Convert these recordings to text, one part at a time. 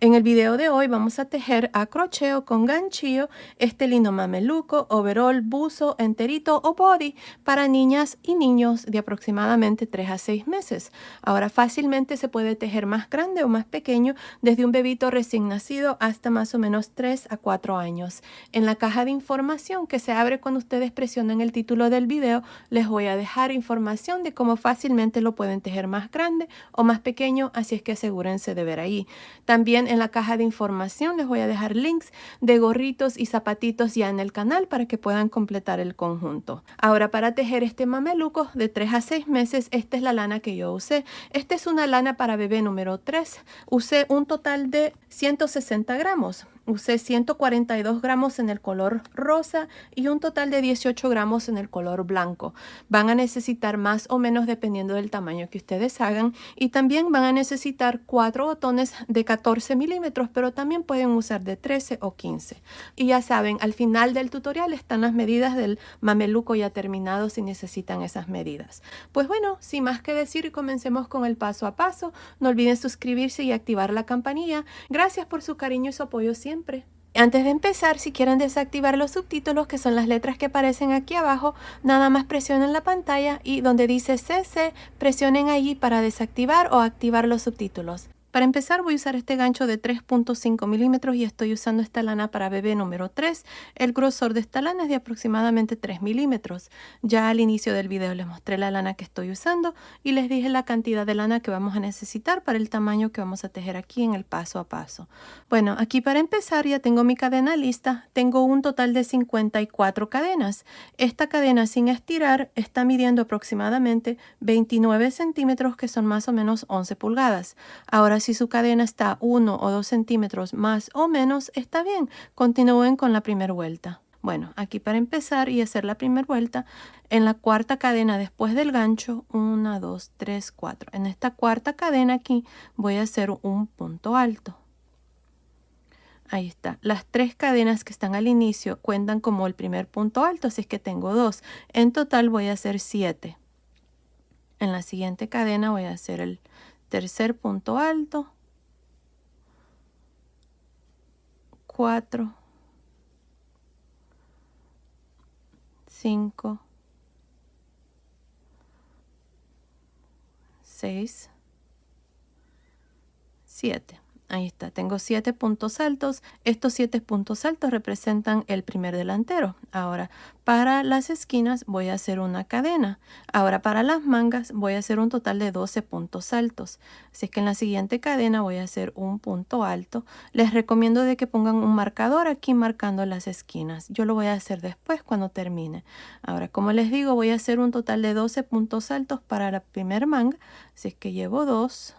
En el video de hoy vamos a tejer a crochet o con ganchillo este lindo mameluco, overol, buzo, enterito o body para niñas y niños de aproximadamente 3 a 6 meses. Ahora fácilmente se puede tejer más grande o más pequeño desde un bebito recién nacido hasta más o menos 3 a 4 años. En la caja de información que se abre cuando ustedes presionan el título del video, les voy a dejar información de cómo fácilmente lo pueden tejer más grande o más pequeño, así es que asegúrense de ver ahí. También en la caja de información les voy a dejar links de gorritos y zapatitos ya en el canal para que puedan completar el conjunto. Ahora, para tejer este mameluco de 3 a 6 meses, esta es la lana que yo usé. Esta es una lana para bebé número 3. Usé un total de 160 gramos. Usé 142 gramos en el color rosa y un total de 18 gramos en el color blanco. Van a necesitar más o menos dependiendo del tamaño que ustedes hagan, y también van a necesitar 4 botones de 14 milímetros, pero también pueden usar de 13 o 15. Y ya saben, al final del tutorial están las medidas del mameluco ya terminado si necesitan esas medidas. Pues bueno, sin más que decir, comencemos con el paso a paso. No olviden suscribirse y activar la campanilla. Gracias por su cariño y su apoyo siempre. Antes de empezar, si quieren desactivar los subtítulos, que son las letras que aparecen aquí abajo, nada más presionen la pantalla y donde dice CC, presionen allí para desactivar o activar los subtítulos. Para empezar voy a usar este gancho de 3.5 milímetros y estoy usando esta lana para bebé número 3. El grosor de esta lana es de aproximadamente 3 milímetros. Ya al inicio del video les mostré la lana que estoy usando y les dije la cantidad de lana que vamos a necesitar para el tamaño que vamos a tejer aquí en el paso a paso. Bueno, aquí para empezar ya tengo mi cadena lista. Tengo un total de 54 cadenas. Esta cadena sin estirar está midiendo aproximadamente 29 centímetros, que son más o menos 11 pulgadas. Ahora, si su cadena está 1 o 2 centímetros más o menos, está bien. Continúen con la primera vuelta. Bueno, aquí para empezar y hacer la primera vuelta, en la cuarta cadena después del gancho, 1, 2, 3, 4. En esta cuarta cadena aquí voy a hacer un punto alto. Ahí está. Las 3 cadenas que están al inicio cuentan como el primer punto alto, así es que tengo 2. En total voy a hacer 7. En la siguiente cadena voy a hacer el tercer punto alto, 4, 5, 6, 7. Ahí está, tengo 7 puntos altos. Estos 7 puntos altos representan el primer delantero. Ahora, para las esquinas voy a hacer una cadena. Ahora, para las mangas voy a hacer un total de 12 puntos altos. Así es que en la siguiente cadena voy a hacer un punto alto. Les recomiendo de que pongan un marcador aquí marcando las esquinas. Yo lo voy a hacer después cuando termine. Ahora, como les digo, voy a hacer un total de 12 puntos altos para la primera manga. Así es que llevo 2.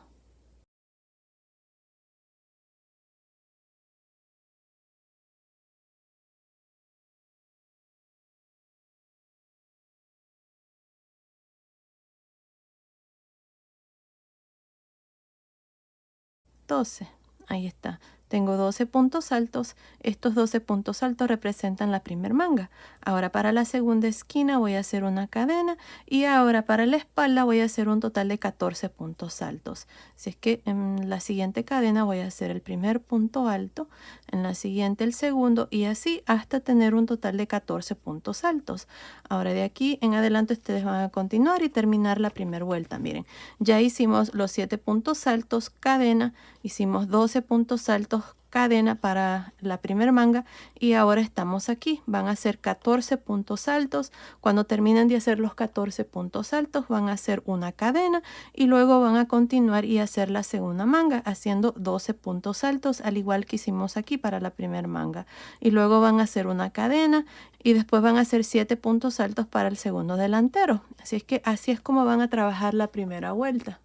12. Ahí está. Tengo 12 puntos altos. Estos 12 puntos altos representan la primera manga. Ahora para la segunda esquina voy a hacer una cadena y ahora para la espalda voy a hacer un total de 14 puntos altos. Así es que en la siguiente cadena voy a hacer el primer punto alto, en la siguiente el segundo y así hasta tener un total de 14 puntos altos. Ahora de aquí en adelante ustedes van a continuar y terminar la primera vuelta. Miren, ya hicimos los 7 puntos altos, cadena, hicimos 12 puntos altos, cadena para la primera manga y ahora estamos aquí. Van a hacer 14 puntos altos. Cuando terminen de hacer los 14 puntos altos van a hacer una cadena y luego van a continuar y hacer la segunda manga haciendo 12 puntos altos, al igual que hicimos aquí para la primera manga, y luego van a hacer una cadena y después van a hacer 7 puntos altos para el segundo delantero. Así es que así es como van a trabajar la primera vuelta.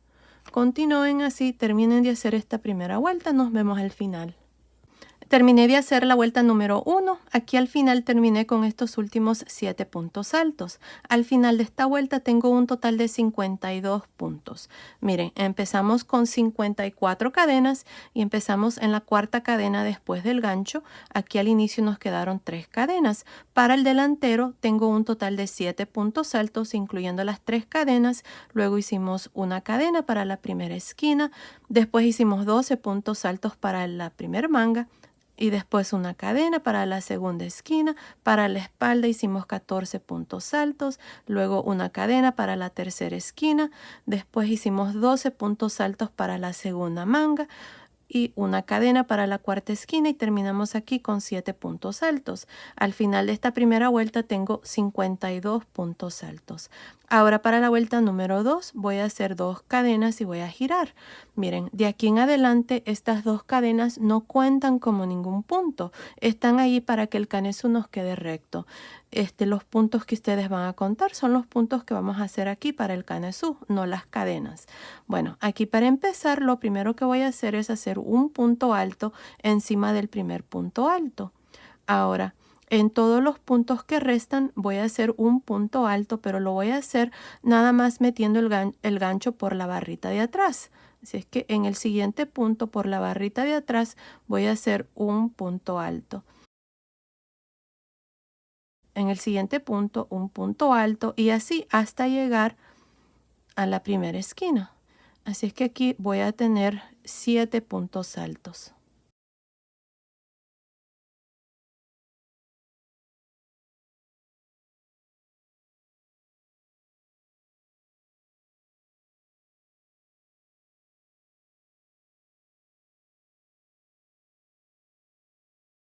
Continúen así, terminen de hacer esta primera vuelta, nos vemos al final. Terminé de hacer la vuelta número 1. Aquí al final terminé con estos últimos 7 puntos altos. Al final de esta vuelta tengo un total de 52 puntos. Miren, empezamos con 54 cadenas y empezamos en la cuarta cadena después del gancho. Aquí al inicio nos quedaron 3 cadenas. Para el delantero tengo un total de 7 puntos altos, incluyendo las 3 cadenas. Luego hicimos una cadena para la primera esquina. Después hicimos 12 puntos altos para la primera manga. Y después una cadena para la segunda esquina. Para la espalda hicimos 14 puntos altos, luego una cadena para la tercera esquina, después hicimos 12 puntos altos para la segunda manga y una cadena para la cuarta esquina y terminamos aquí con 7 puntos altos. Al final de esta primera vuelta tengo 52 puntos altos. Ahora para la vuelta número 2 voy a hacer 2 cadenas y voy a girar. Miren, de aquí en adelante estas 2 cadenas no cuentan como ningún punto. Están ahí para que el canesú nos quede recto. Los puntos que ustedes van a contar son los puntos que vamos a hacer aquí para el canesú, no las cadenas. Bueno, aquí para empezar lo primero que voy a hacer es hacer un punto alto encima del primer punto alto. Ahora, en todos los puntos que restan voy a hacer un punto alto, pero lo voy a hacer nada más metiendo el gancho por la barrita de atrás. Así es que en el siguiente punto por la barrita de atrás voy a hacer un punto alto. En el siguiente punto un punto alto y así hasta llegar a la primera esquina. Así es que aquí voy a tener 7 puntos altos.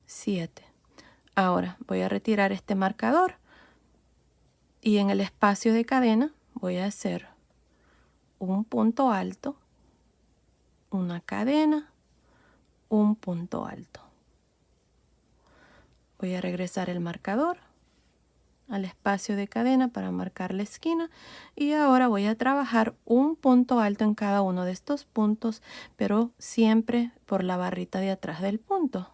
Siete. Ahora voy a retirar este marcador y en el espacio de cadena voy a hacer un punto alto, una cadena, un punto alto. Voy a regresar el marcador al espacio de cadena para marcar la esquina y ahora voy a trabajar un punto alto en cada uno de estos puntos, pero siempre por la barrita de atrás del punto.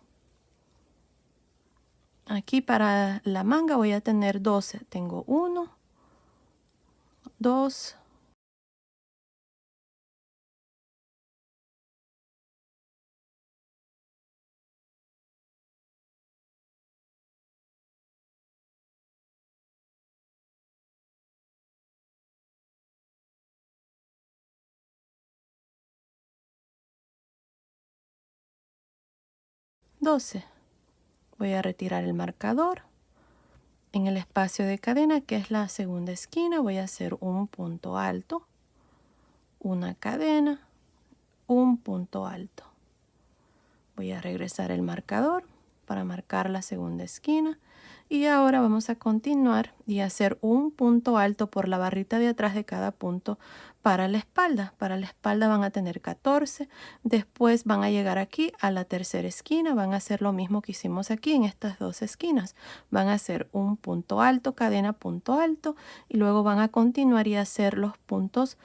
Aquí para la manga voy a tener 12. Tengo 1, 2, 12. Voy a retirar el marcador. En el espacio de cadena, que es la segunda esquina, voy a hacer un punto alto, una cadena, un punto alto. Voy a regresar el marcador para marcar la segunda esquina y ahora vamos a continuar y hacer un punto alto por la barrita de atrás de cada punto para la espalda. Para la espalda van a tener 14, después van a llegar aquí a la tercera esquina, van a hacer lo mismo que hicimos aquí en estas dos esquinas. Van a hacer un punto alto, cadena, punto alto y luego van a continuar y hacer los puntos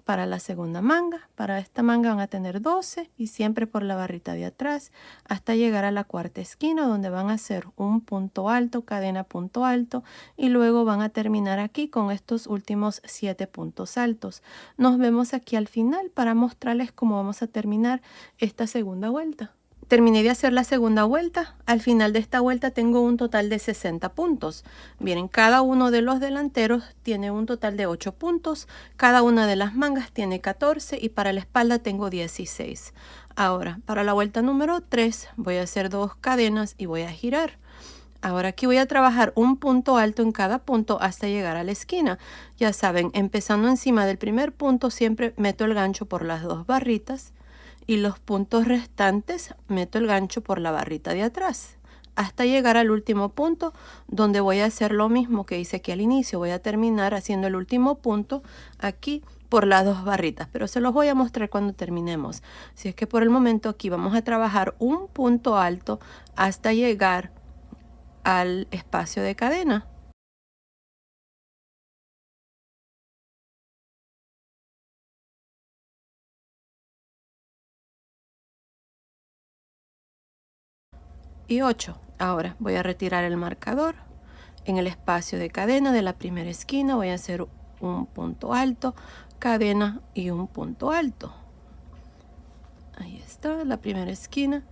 para la segunda manga. Para esta manga van a tener 12 y siempre por la barrita de atrás hasta llegar a la cuarta esquina donde van a hacer un punto alto, cadena, punto alto y luego van a terminar aquí con estos últimos 7 puntos altos. Nos vemos aquí al final para mostrarles cómo vamos a terminar esta segunda vuelta. Terminé de hacer la segunda vuelta. Al final de esta vuelta tengo un total de 60 puntos. Miren, cada uno de los delanteros tiene un total de 8 puntos. Cada una de las mangas tiene 14 y para la espalda tengo 16. Ahora, para la vuelta número 3 voy a hacer 2 cadenas y voy a girar. Ahora aquí voy a trabajar un punto alto en cada punto hasta llegar a la esquina. Ya saben, empezando encima del primer punto siempre meto el gancho por las 2 barritas. Y los puntos restantes meto el gancho por la barrita de atrás hasta llegar al último punto donde voy a hacer lo mismo que hice aquí al inicio. Voy a terminar haciendo el último punto aquí por las 2 barritas, pero se los voy a mostrar cuando terminemos. Si es que por el momento aquí vamos a trabajar un punto alto hasta llegar al espacio de cadena. y 8. Ahora voy a retirar el marcador. En el espacio de cadena de la primera esquina voy a hacer un punto alto, cadena y un punto alto. Ahí está la primera esquina.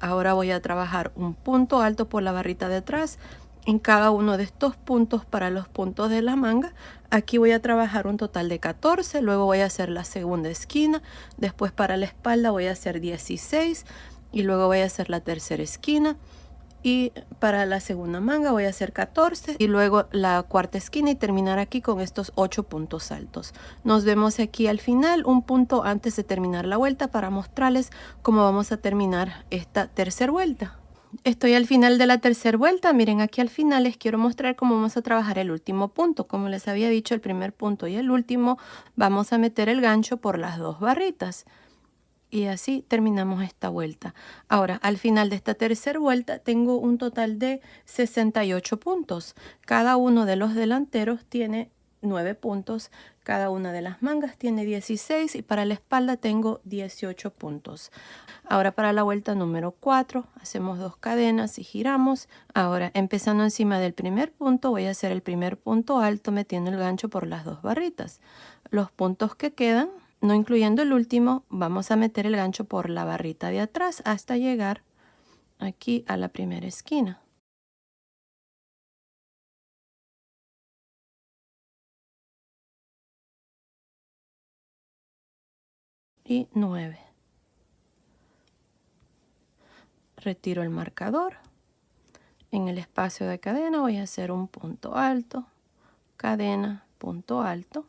Ahora voy a trabajar un punto alto por la barrita de atrás en cada uno de estos puntos para los puntos de la manga. Aquí voy a trabajar un total de 14, luego voy a hacer la segunda esquina, después para la espalda voy a hacer 16 y luego voy a hacer la tercera esquina. Y para la segunda manga voy a hacer 14 y luego la cuarta esquina y terminar aquí con estos 8 puntos altos. Nos vemos aquí al final, un punto antes de terminar la vuelta para mostrarles cómo vamos a terminar esta tercera vuelta. Estoy al final de la tercera vuelta. Miren, aquí al final les quiero mostrar cómo vamos a trabajar el último punto. Como les había dicho, el primer punto y el último vamos a meter el gancho por las dos barritas. Y así terminamos esta vuelta. Ahora, al final de esta tercera vuelta, tengo un total de 68 puntos. Cada uno de los delanteros tiene 9 puntos. Cada una de las mangas tiene 16 y para la espalda tengo 18 puntos. Ahora para la vuelta número 4, hacemos 2 cadenas y giramos. Ahora, empezando encima del primer punto, voy a hacer el primer punto alto metiendo el gancho por las dos barritas. Los puntos que quedan, no incluyendo el último, vamos a meter el gancho por la barrita de atrás hasta llegar aquí a la primera esquina. Y 9. Retiro el marcador. En el espacio de cadena voy a hacer un punto alto, cadena, punto alto.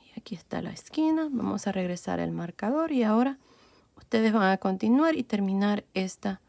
Y aquí está la esquina. Vamos a regresar el marcador y ahora ustedes van a continuar y terminar esta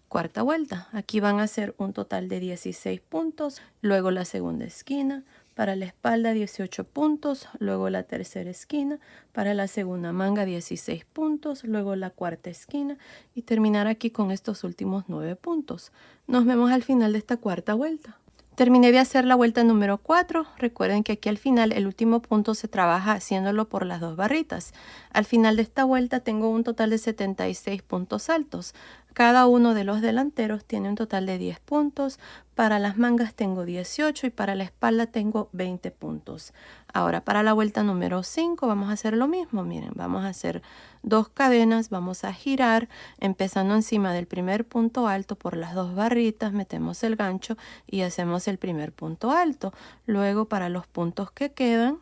cuarta vuelta. Aquí van a hacer un total de 16 puntos, luego la segunda esquina, para la espalda 18 puntos, luego la tercera esquina, para la segunda manga 16 puntos, luego la cuarta esquina y terminar aquí con estos últimos 9 puntos. Nos vemos al final de esta cuarta vuelta. Terminé de hacer la vuelta número 4. Recuerden que aquí al final el último punto se trabaja haciéndolo por las dos barritas. Al final de esta vuelta tengo un total de 76 puntos altos. Cada uno de los delanteros tiene un total de 10 puntos. Para las mangas tengo 18 y para la espalda tengo 20 puntos. Ahora para la vuelta número 5 vamos a hacer lo mismo. Miren, vamos a hacer 2 cadenas, vamos a girar empezando encima del primer punto alto por las dos barritas, metemos el gancho y hacemos el primer punto alto. Luego para los puntos que quedan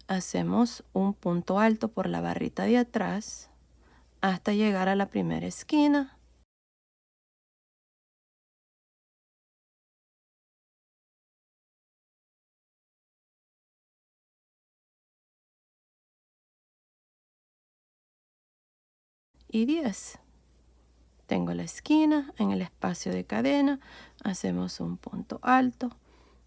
hacemos un punto alto por la barrita de atrás hasta llegar a la primera esquina. Y 10. Tengo la esquina, en el espacio de cadena hacemos un punto alto,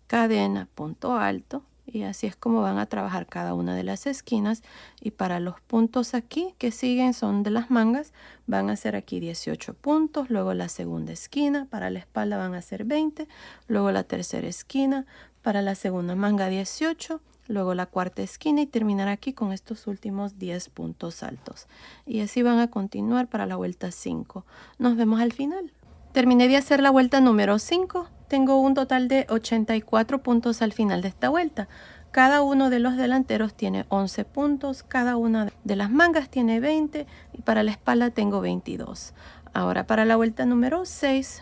cadena, punto alto y así es como van a trabajar cada una de las esquinas. Y para los puntos aquí que siguen son de las mangas, van a ser aquí 18 puntos, luego la segunda esquina, para la espalda van a ser 20, luego la tercera esquina, para la segunda manga 18, luego la cuarta esquina y terminar aquí con estos últimos 10 puntos altos. Y así van a continuar para la vuelta 5. Nos vemos al final. Terminé de hacer la vuelta número 5. Tengo un total de 84 puntos al final de esta vuelta. Cada uno de los delanteros tiene 11 puntos, cada una de las mangas tiene 20 y para la espalda tengo 22. Ahora para la vuelta número 6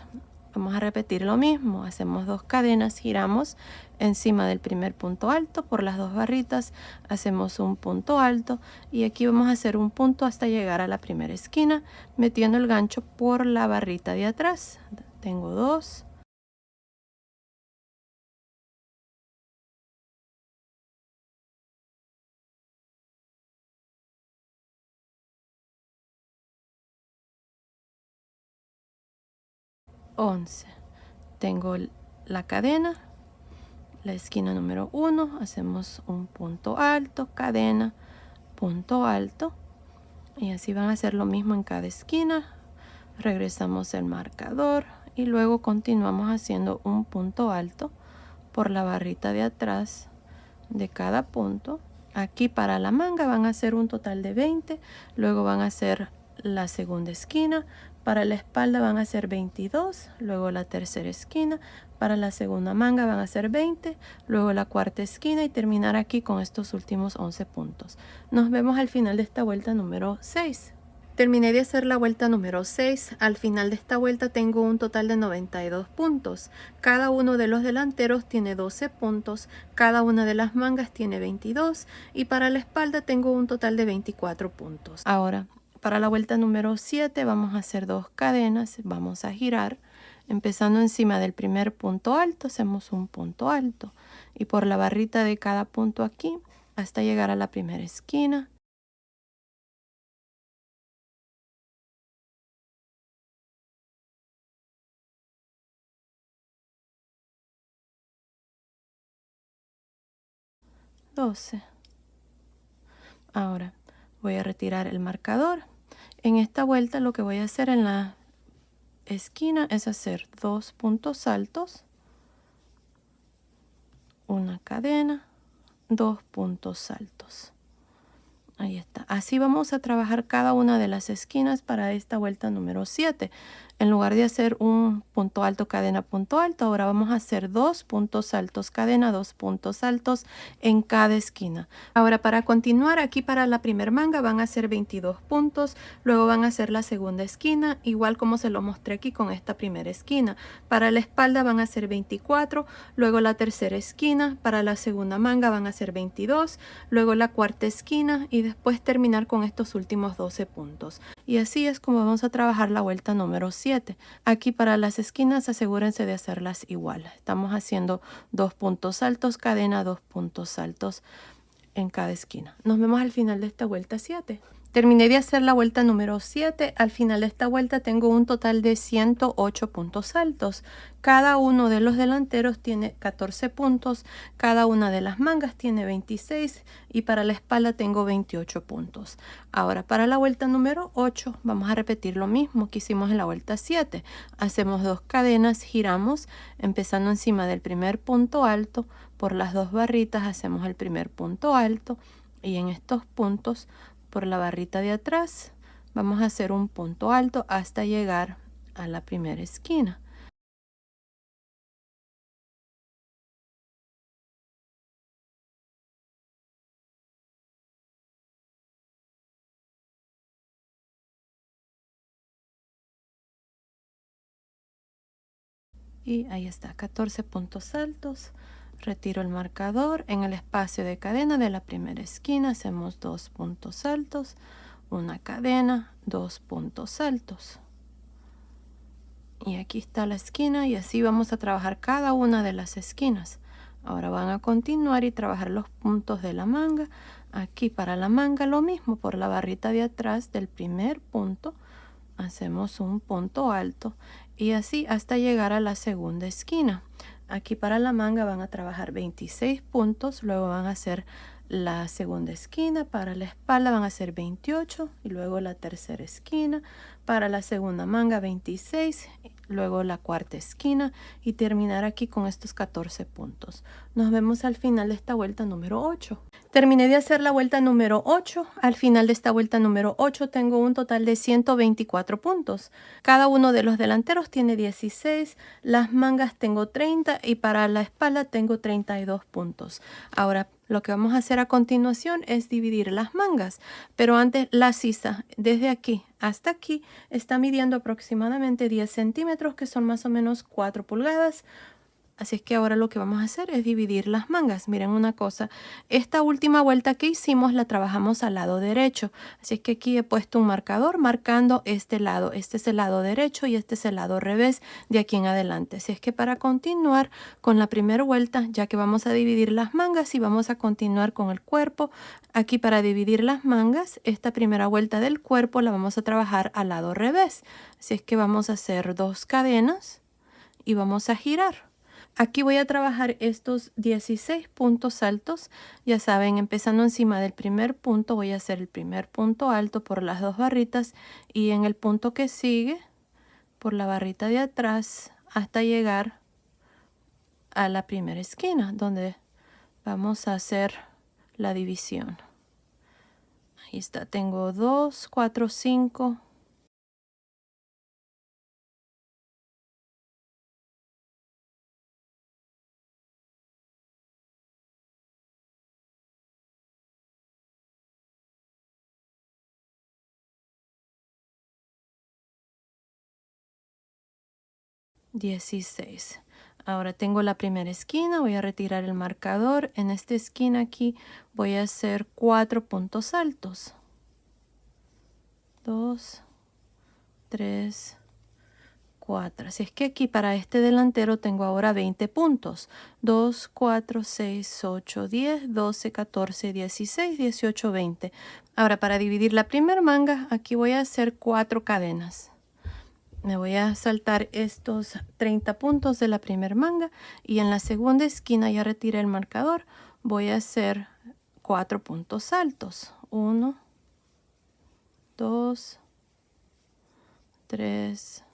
vamos a repetir lo mismo. Hacemos 2 cadenas, giramos encima del primer punto alto por las dos barritas, hacemos un punto alto y aquí vamos a hacer un punto hasta llegar a la primera esquina metiendo el gancho por la barrita de atrás. Tengo 2. Tengo la cadena, la esquina número 1, hacemos un punto alto, cadena, punto alto y así van a hacer lo mismo en cada esquina. Regresamos el marcador y luego continuamos haciendo un punto alto por la barrita de atrás de cada punto. Aquí para la manga van a hacer un total de 20, luego van a hacer la segunda esquina, para la espalda van a ser 22, luego la tercera esquina, para la segunda manga van a ser 20, luego la cuarta esquina y terminar aquí con estos últimos 11 puntos. Nos vemos al final de esta vuelta número 6. Terminé de hacer la vuelta número 6. Al final de esta vuelta tengo un total de 92 puntos. Cada uno de los delanteros tiene 12 puntos, cada una de las mangas tiene 22 y para la espalda tengo un total de 24 puntos. Ahora, para la vuelta número 7 vamos a hacer 2 cadenas, vamos a girar. Empezando encima del primer punto alto, hacemos un punto alto y por la barrita de cada punto aquí hasta llegar a la primera esquina. Ahora voy a retirar el marcador. En esta vuelta lo que voy a hacer en la esquina es hacer 2 puntos altos, una cadena, 2 puntos altos. Ahí está. Así vamos a trabajar cada una de las esquinas para esta vuelta número 7. En lugar de hacer un punto alto, cadena, punto alto, ahora vamos a hacer 2 puntos altos, cadena, 2 puntos altos en cada esquina. Ahora para continuar, aquí para la primera manga van a ser 22 puntos, luego van a hacer la segunda esquina, igual como se lo mostré aquí con esta primera esquina. Para la espalda van a ser 24, luego la tercera esquina, para la segunda manga van a ser 22, luego la cuarta esquina y después terminar con estos últimos 12 puntos. Y así es como vamos a trabajar la vuelta número 7. Aquí para las esquinas asegúrense de hacerlas igual. Estamos haciendo 2 puntos altos, cadena, 2 puntos altos en cada esquina. Nos vemos al final de esta vuelta 7. Terminé de hacer la vuelta número 7. Al final de esta vuelta tengo un total de 108 puntos altos. Cada uno de los delanteros tiene 14 puntos, cada una de las mangas tiene 26 y para la espalda tengo 28 puntos. Ahora para la vuelta número 8 vamos a repetir lo mismo que hicimos en la vuelta 7. Hacemos 2 cadenas, giramos empezando encima del primer punto alto, por las 2 barritas hacemos el primer punto alto y en estos puntos por la barrita de atrás vamos a hacer un punto alto hasta llegar a la primera esquina. Y ahí está, 14 puntos altos. Retiro el marcador. En el espacio de cadena de la primera esquina hacemos 2 puntos altos, una cadena, 2 puntos altos. Y aquí está la esquina y así vamos a trabajar cada una de las esquinas. Ahora van a continuar y trabajar los puntos de la manga. Aquí para la manga lo mismo, por la barrita de atrás del primer punto hacemos un punto alto y así hasta llegar a la segunda esquina. Aquí para la manga van a trabajar 26 puntos, luego van a hacer la segunda esquina, para la espalda van a ser 28 y luego la tercera esquina, para la segunda manga 26, luego la cuarta esquina y terminar aquí con estos 14 puntos. Nos vemos al final de esta vuelta número 8. Terminé de hacer la vuelta número 8. Al final de esta vuelta número 8 tengo un total de 124 puntos. Cada uno de los delanteros tiene 16, las mangas tengo 30 y para la espalda tengo 32 puntos. Ahora lo que vamos a hacer a continuación es dividir las mangas, pero antes la sisa desde aquí hasta aquí está midiendo aproximadamente 10 centímetros, que son más o menos 4 pulgadas. Así es que ahora lo que vamos a hacer es dividir las mangas. Miren una cosa, esta última vuelta que hicimos la trabajamos al lado derecho. Así es que aquí he puesto un marcador marcando este lado. Este es el lado derecho y este es el lado revés de aquí en adelante. Así es que para continuar con la primera vuelta, ya que vamos a dividir las mangas y vamos a continuar con el cuerpo, aquí para dividir las mangas, esta primera vuelta del cuerpo la vamos a trabajar al lado revés. Así es que vamos a hacer 2 cadenas y vamos a girar. Aquí voy a trabajar estos 16 puntos altos. Ya saben, empezando encima del primer punto voy a hacer el primer punto alto por las 2 barritas y en el punto que sigue por la barrita de atrás hasta llegar a la primera esquina donde vamos a hacer la división. Ahí está, tengo 2, 4, 5, 16. Ahora tengo la primera esquina, voy a retirar el marcador. En esta esquina aquí voy a hacer 4 puntos altos. 2, 3, 4. Así es que aquí para este delantero tengo ahora 20 puntos. 2, 4, 6, 8, 10, 12, 14, 16, 18, 20. Ahora para dividir la primera manga, aquí voy a hacer 4 cadenas. Me voy a saltar estos 30 puntos de la primera manga y en la segunda esquina ya retiré el marcador. Voy a hacer 4 puntos altos. 1, 2, 3,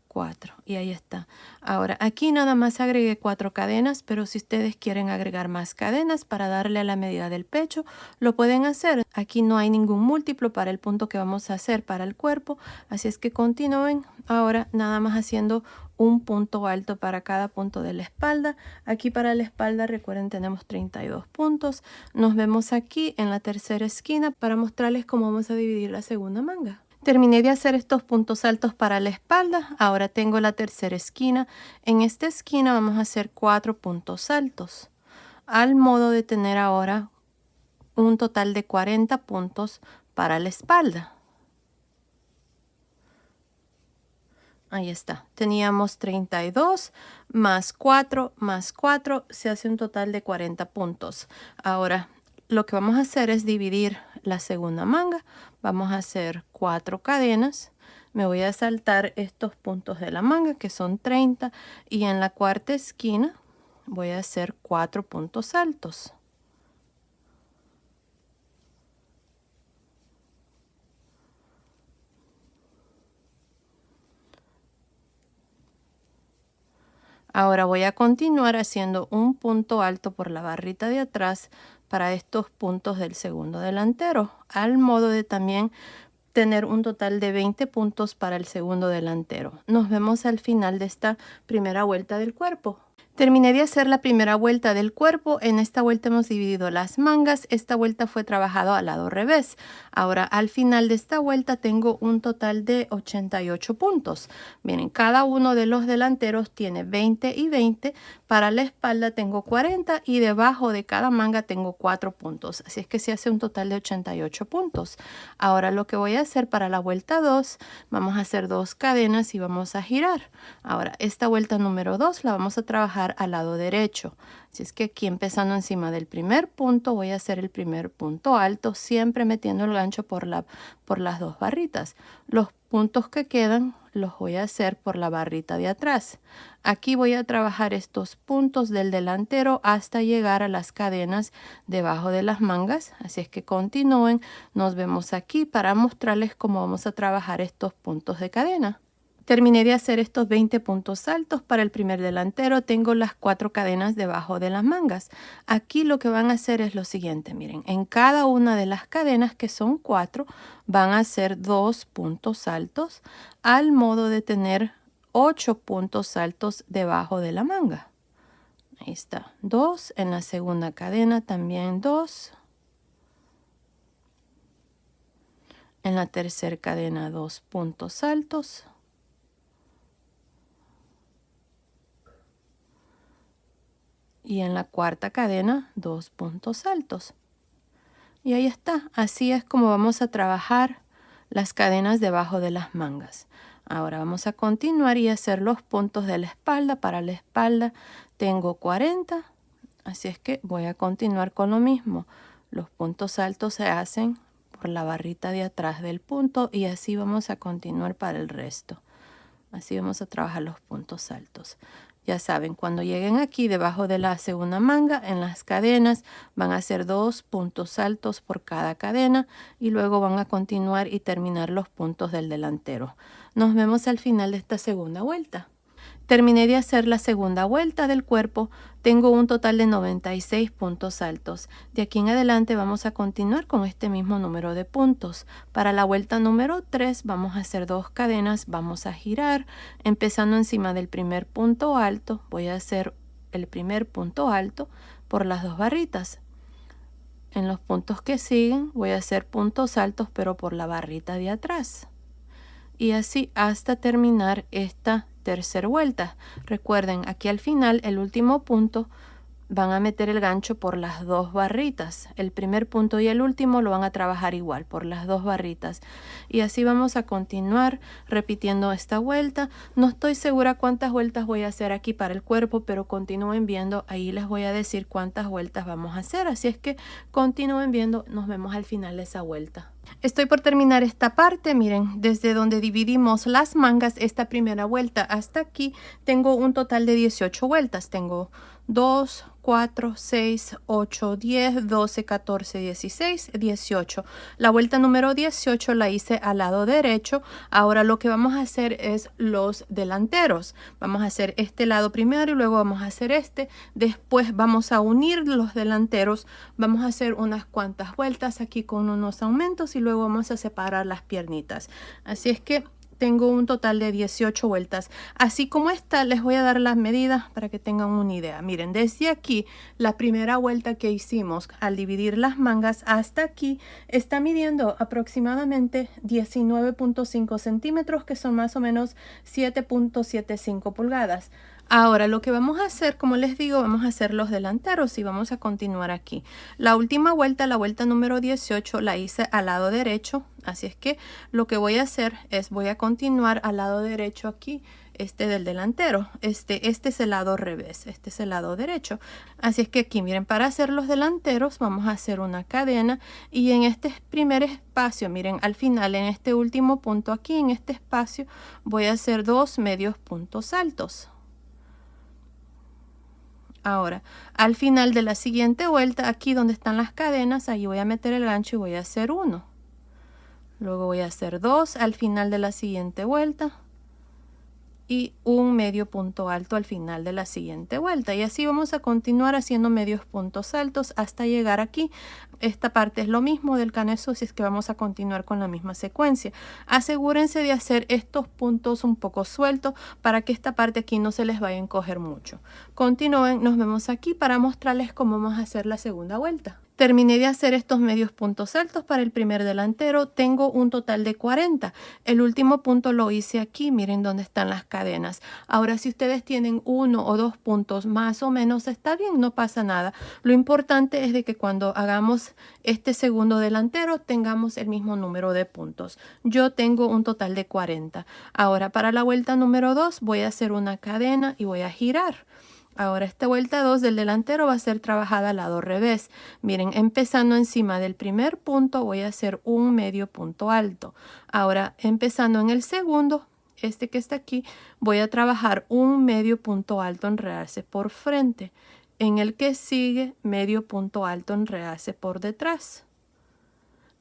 4 y ahí está. Ahora aquí nada más agregué 4 cadenas, pero si ustedes quieren agregar más cadenas para darle a la medida del pecho, lo pueden hacer. Aquí no hay ningún múltiplo para el punto que vamos a hacer para el cuerpo, así es que continúen ahora nada más haciendo un punto alto para cada punto de la espalda. Aquí para la espalda recuerden tenemos 32 puntos. Nos vemos aquí en la tercera esquina para mostrarles cómo vamos a dividir la segunda manga. Terminé de hacer estos puntos altos para la espalda. Ahora tengo la tercera esquina. En esta esquina vamos a hacer 4 puntos altos, al modo de tener ahora un total de 40 puntos para la espalda. Ahí está. Teníamos 32 más 4 más 4. Se hace un total de 40 puntos. Ahora lo que vamos a hacer es dividir la segunda manga. Vamos a hacer 4 cadenas. Me voy a saltar estos puntos de la manga que son 30 y en la cuarta esquina voy a hacer 4 puntos altos. Ahora voy a continuar haciendo un punto alto por la barrita de atrás para estos puntos del segundo delantero, al modo de también tener un total de 20 puntos para el segundo delantero. Nos vemos al final de esta primera vuelta del cuerpo. Terminé de hacer la primera vuelta del cuerpo. En esta vuelta hemos dividido las mangas. Esta vuelta fue trabajado al lado revés. Ahora al final de esta vuelta tengo un total de 88 puntos. Miren, cada uno de los delanteros tiene 20 y 20. Para la espalda tengo 40 y debajo de cada manga tengo 4 puntos. Así es que se hace un total de 88 puntos. Ahora lo que voy a hacer para la vuelta 2, vamos a hacer 2 cadenas y vamos a girar. Ahora esta vuelta número 2 la vamos a trabajar al lado derecho. Así es que aquí empezando encima del primer punto voy a hacer el primer punto alto, siempre metiendo el gancho por las dos barritas. Los puntos que quedan los voy a hacer por la barrita de atrás. Aquí voy a trabajar estos puntos del delantero hasta llegar a las cadenas debajo de las mangas. Así es que continúen. Nos vemos aquí para mostrarles cómo vamos a trabajar estos puntos de cadena. Terminé de hacer estos 20 puntos altos para el primer delantero. Tengo las 4 cadenas debajo de las mangas. Aquí lo que van a hacer es lo siguiente. Miren, en cada una de las cadenas, que son 4, van a hacer 2 puntos altos al modo de tener 8 puntos altos debajo de la manga. Ahí está, 2. En la segunda cadena también 2. En la tercera cadena 2 puntos altos. Y en la cuarta cadena 2 puntos altos. Y ahí está. Así es como vamos a trabajar las cadenas debajo de las mangas. Ahora vamos a continuar y hacer los puntos de la espalda. Para la espalda tengo 40. Así es que voy a continuar con lo mismo. Los puntos altos se hacen por la barrita de atrás del punto y así vamos a continuar para el resto. Así vamos a trabajar los puntos altos. Ya saben, cuando lleguen aquí debajo de la segunda manga, en las cadenas, van a hacer 2 puntos altos por cada cadena y luego van a continuar y terminar los puntos del delantero. Nos vemos al final de esta segunda vuelta. Terminé de hacer la segunda vuelta del cuerpo. Tengo un total de 96 puntos altos. De aquí en adelante vamos a continuar con este mismo número de puntos. Para la vuelta número 3 vamos a hacer 2 cadenas. Vamos a girar. Empezando encima del primer punto alto, voy a hacer el primer punto alto por las 2 barritas. En los puntos que siguen voy a hacer puntos altos pero por la barrita de atrás. Y así hasta terminar esta tercera vuelta. Recuerden, aquí al final, el último punto, van a meter el gancho por las dos barritas. El primer punto y el último lo van a trabajar igual por las dos barritas. Y así vamos a continuar repitiendo esta vuelta. No estoy segura cuántas vueltas voy a hacer aquí para el cuerpo, pero continúen viendo. Ahí les voy a decir cuántas vueltas vamos a hacer. Así es que continúen viendo. Nos vemos al final de esa vuelta. Estoy por terminar esta parte. Miren, desde donde dividimos las mangas, esta primera vuelta hasta aquí, tengo un total de 18 vueltas. Tengo 2, 4, 6, 8, 10, 12, 14, 16, 18. La vuelta número 18 la hice al lado derecho. Ahora lo que vamos a hacer es los delanteros. Vamos a hacer este lado primero y luego vamos a hacer este. Después vamos a unir los delanteros. Vamos a hacer unas cuantas vueltas aquí con unos aumentos y luego vamos a separar las piernitas. Así es que tengo un total de 18 vueltas. Así como esta, les voy a dar las medidas para que tengan una idea. Miren, desde aquí, la primera vuelta que hicimos al dividir las mangas hasta aquí, está midiendo aproximadamente 19.5 centímetros, que son más o menos 7.75 pulgadas. Ahora lo que vamos a hacer, como les digo, vamos a hacer los delanteros y vamos a continuar aquí. La última vuelta, la vuelta número 18, la hice al lado derecho. Así es que lo que voy a hacer es voy a continuar al lado derecho aquí, del delantero. Este es el lado revés, este es el lado derecho. Así es que aquí, miren, para hacer los delanteros vamos a hacer una cadena y en este primer espacio, miren, al final, en este último punto aquí, en este espacio, voy a hacer 2 medios puntos altos. Ahora, al final de la siguiente vuelta, aquí donde están las cadenas, ahí voy a meter el gancho y voy a hacer 1. Luego voy a hacer 2 al final de la siguiente vuelta y un medio punto alto al final de la siguiente vuelta. Y así vamos a continuar haciendo medios puntos altos hasta llegar aquí. Esta parte es lo mismo del caneso, si es que vamos a continuar con la misma secuencia. Asegúrense de hacer estos puntos un poco sueltos para que esta parte aquí no se les vaya a encoger mucho. Continúen, nos vemos aquí para mostrarles cómo vamos a hacer la segunda vuelta. Terminé de hacer estos medios puntos altos para el primer delantero. Tengo un total de 40. El último punto lo hice aquí. Miren dónde están las cadenas. Ahora, si ustedes tienen 1 o 2 puntos más o menos, está bien, no pasa nada. Lo importante es de que cuando hagamos este segundo delantero tengamos el mismo número de puntos. Yo tengo un total de 40. Ahora, para la vuelta número 2 voy a hacer una cadena y voy a girar. Ahora esta vuelta 2 del delantero va a ser trabajada al lado revés. Miren, empezando encima del primer punto voy a hacer un medio punto alto. Ahora empezando en el segundo, este que está aquí, voy a trabajar un medio punto alto en realce por frente. En el que sigue, medio punto alto en realce por detrás.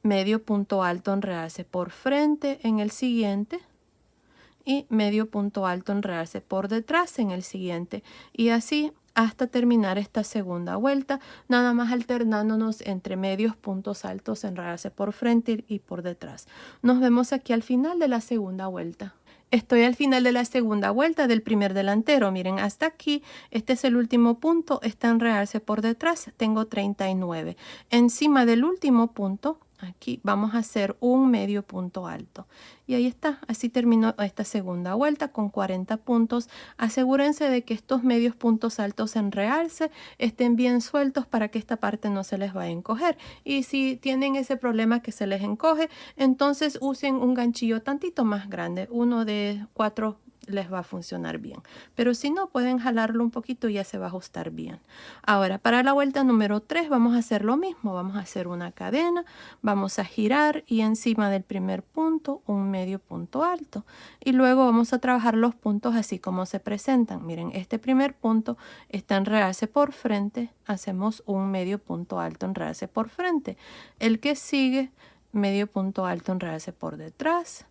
Medio punto alto en realce por frente en el siguiente. Y medio punto alto en realce por detrás en el siguiente y así hasta terminar esta segunda vuelta, nada más alternándonos entre medios puntos altos en realce por frente y por detrás. Nos vemos aquí al final de la segunda vuelta. Estoy al final de la segunda vuelta del primer delantero. Miren, hasta aquí, este es el último punto, está en realce por detrás, tengo 39. Encima del último punto, aquí vamos a hacer un medio punto alto. Y ahí está, así terminó esta segunda vuelta con 40 puntos. Asegúrense de que estos medios puntos altos en realce estén bien sueltos para que esta parte no se les vaya a encoger. Y si tienen ese problema que se les encoge, entonces usen un ganchillo tantito más grande, uno de 4 les va a funcionar bien, pero si no pueden jalarlo un poquito y ya se va a ajustar bien. Ahora para la vuelta número 3 vamos a hacer lo mismo, vamos a hacer una cadena, vamos a girar y encima del primer punto un medio punto alto y luego vamos a trabajar los puntos así como se presentan. Miren, este primer punto está en realce por frente, hacemos un medio punto alto en realce por frente, el que sigue medio punto alto en realce por detrás,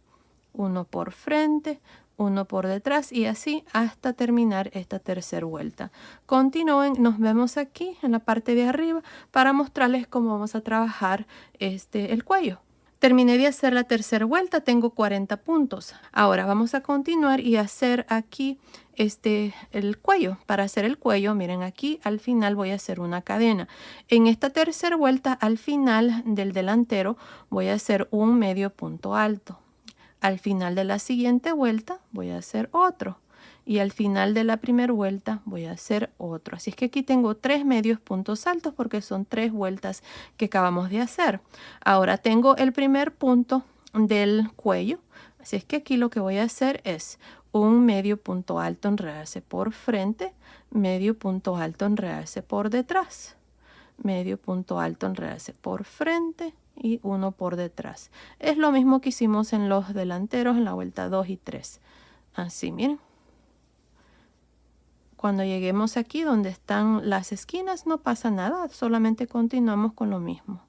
uno por frente, uno por detrás y así hasta terminar esta tercera vuelta. Continúen, nos vemos aquí en la parte de arriba para mostrarles cómo vamos a trabajar el cuello. Terminé de hacer la tercera vuelta, tengo 40 puntos. Ahora vamos a continuar y hacer aquí el cuello. Para hacer el cuello, miren aquí al final voy a hacer una cadena. En esta tercera vuelta, al final del delantero, voy a hacer un medio punto alto. Al final de la siguiente vuelta voy a hacer otro y al final de la primera vuelta voy a hacer otro. Así es que aquí tengo 3 medios puntos altos porque son 3 vueltas que acabamos de hacer. Ahora tengo el primer punto del cuello, así es que aquí lo que voy a hacer es un medio punto alto, enredarse por frente, medio punto alto, enredarse por detrás, medio punto alto, enredarse por frente y uno por detrás. Es lo mismo que hicimos en los delanteros en la vuelta 2 y 3. Así, miren. Cuando lleguemos aquí donde están las esquinas no pasa nada, solamente continuamos con lo mismo.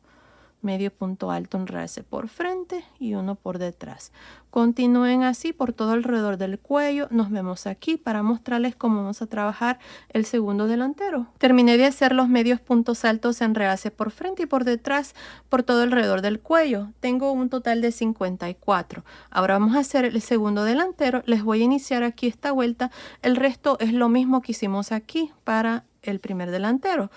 Medio punto alto, enredarse por frente y uno por detrás. Continúen así por todo alrededor del cuello. Nos vemos aquí para mostrarles cómo vamos a trabajar el segundo delantero. Terminé de hacer los medios puntos altos, enredarse por frente y por detrás por todo alrededor del cuello. Tengo un total de 54. Ahora vamos a hacer el segundo delantero. Les voy a iniciar aquí esta vuelta. El resto es lo mismo que hicimos aquí para el primer delantero.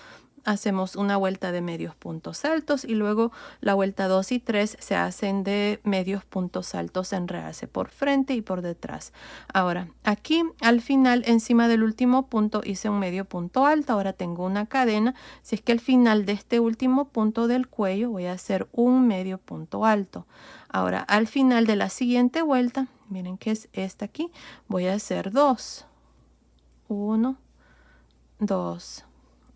Hacemos una vuelta de medios puntos altos y luego la vuelta 2 y 3 se hacen de medios puntos altos, enredarse por frente y por detrás. Ahora aquí al final encima del último punto hice un medio punto alto. Ahora tengo una cadena, si es que al final de este último punto del cuello voy a hacer un medio punto alto. Ahora al final de la siguiente vuelta, miren que es esta aquí, voy a hacer 2, 1, 2.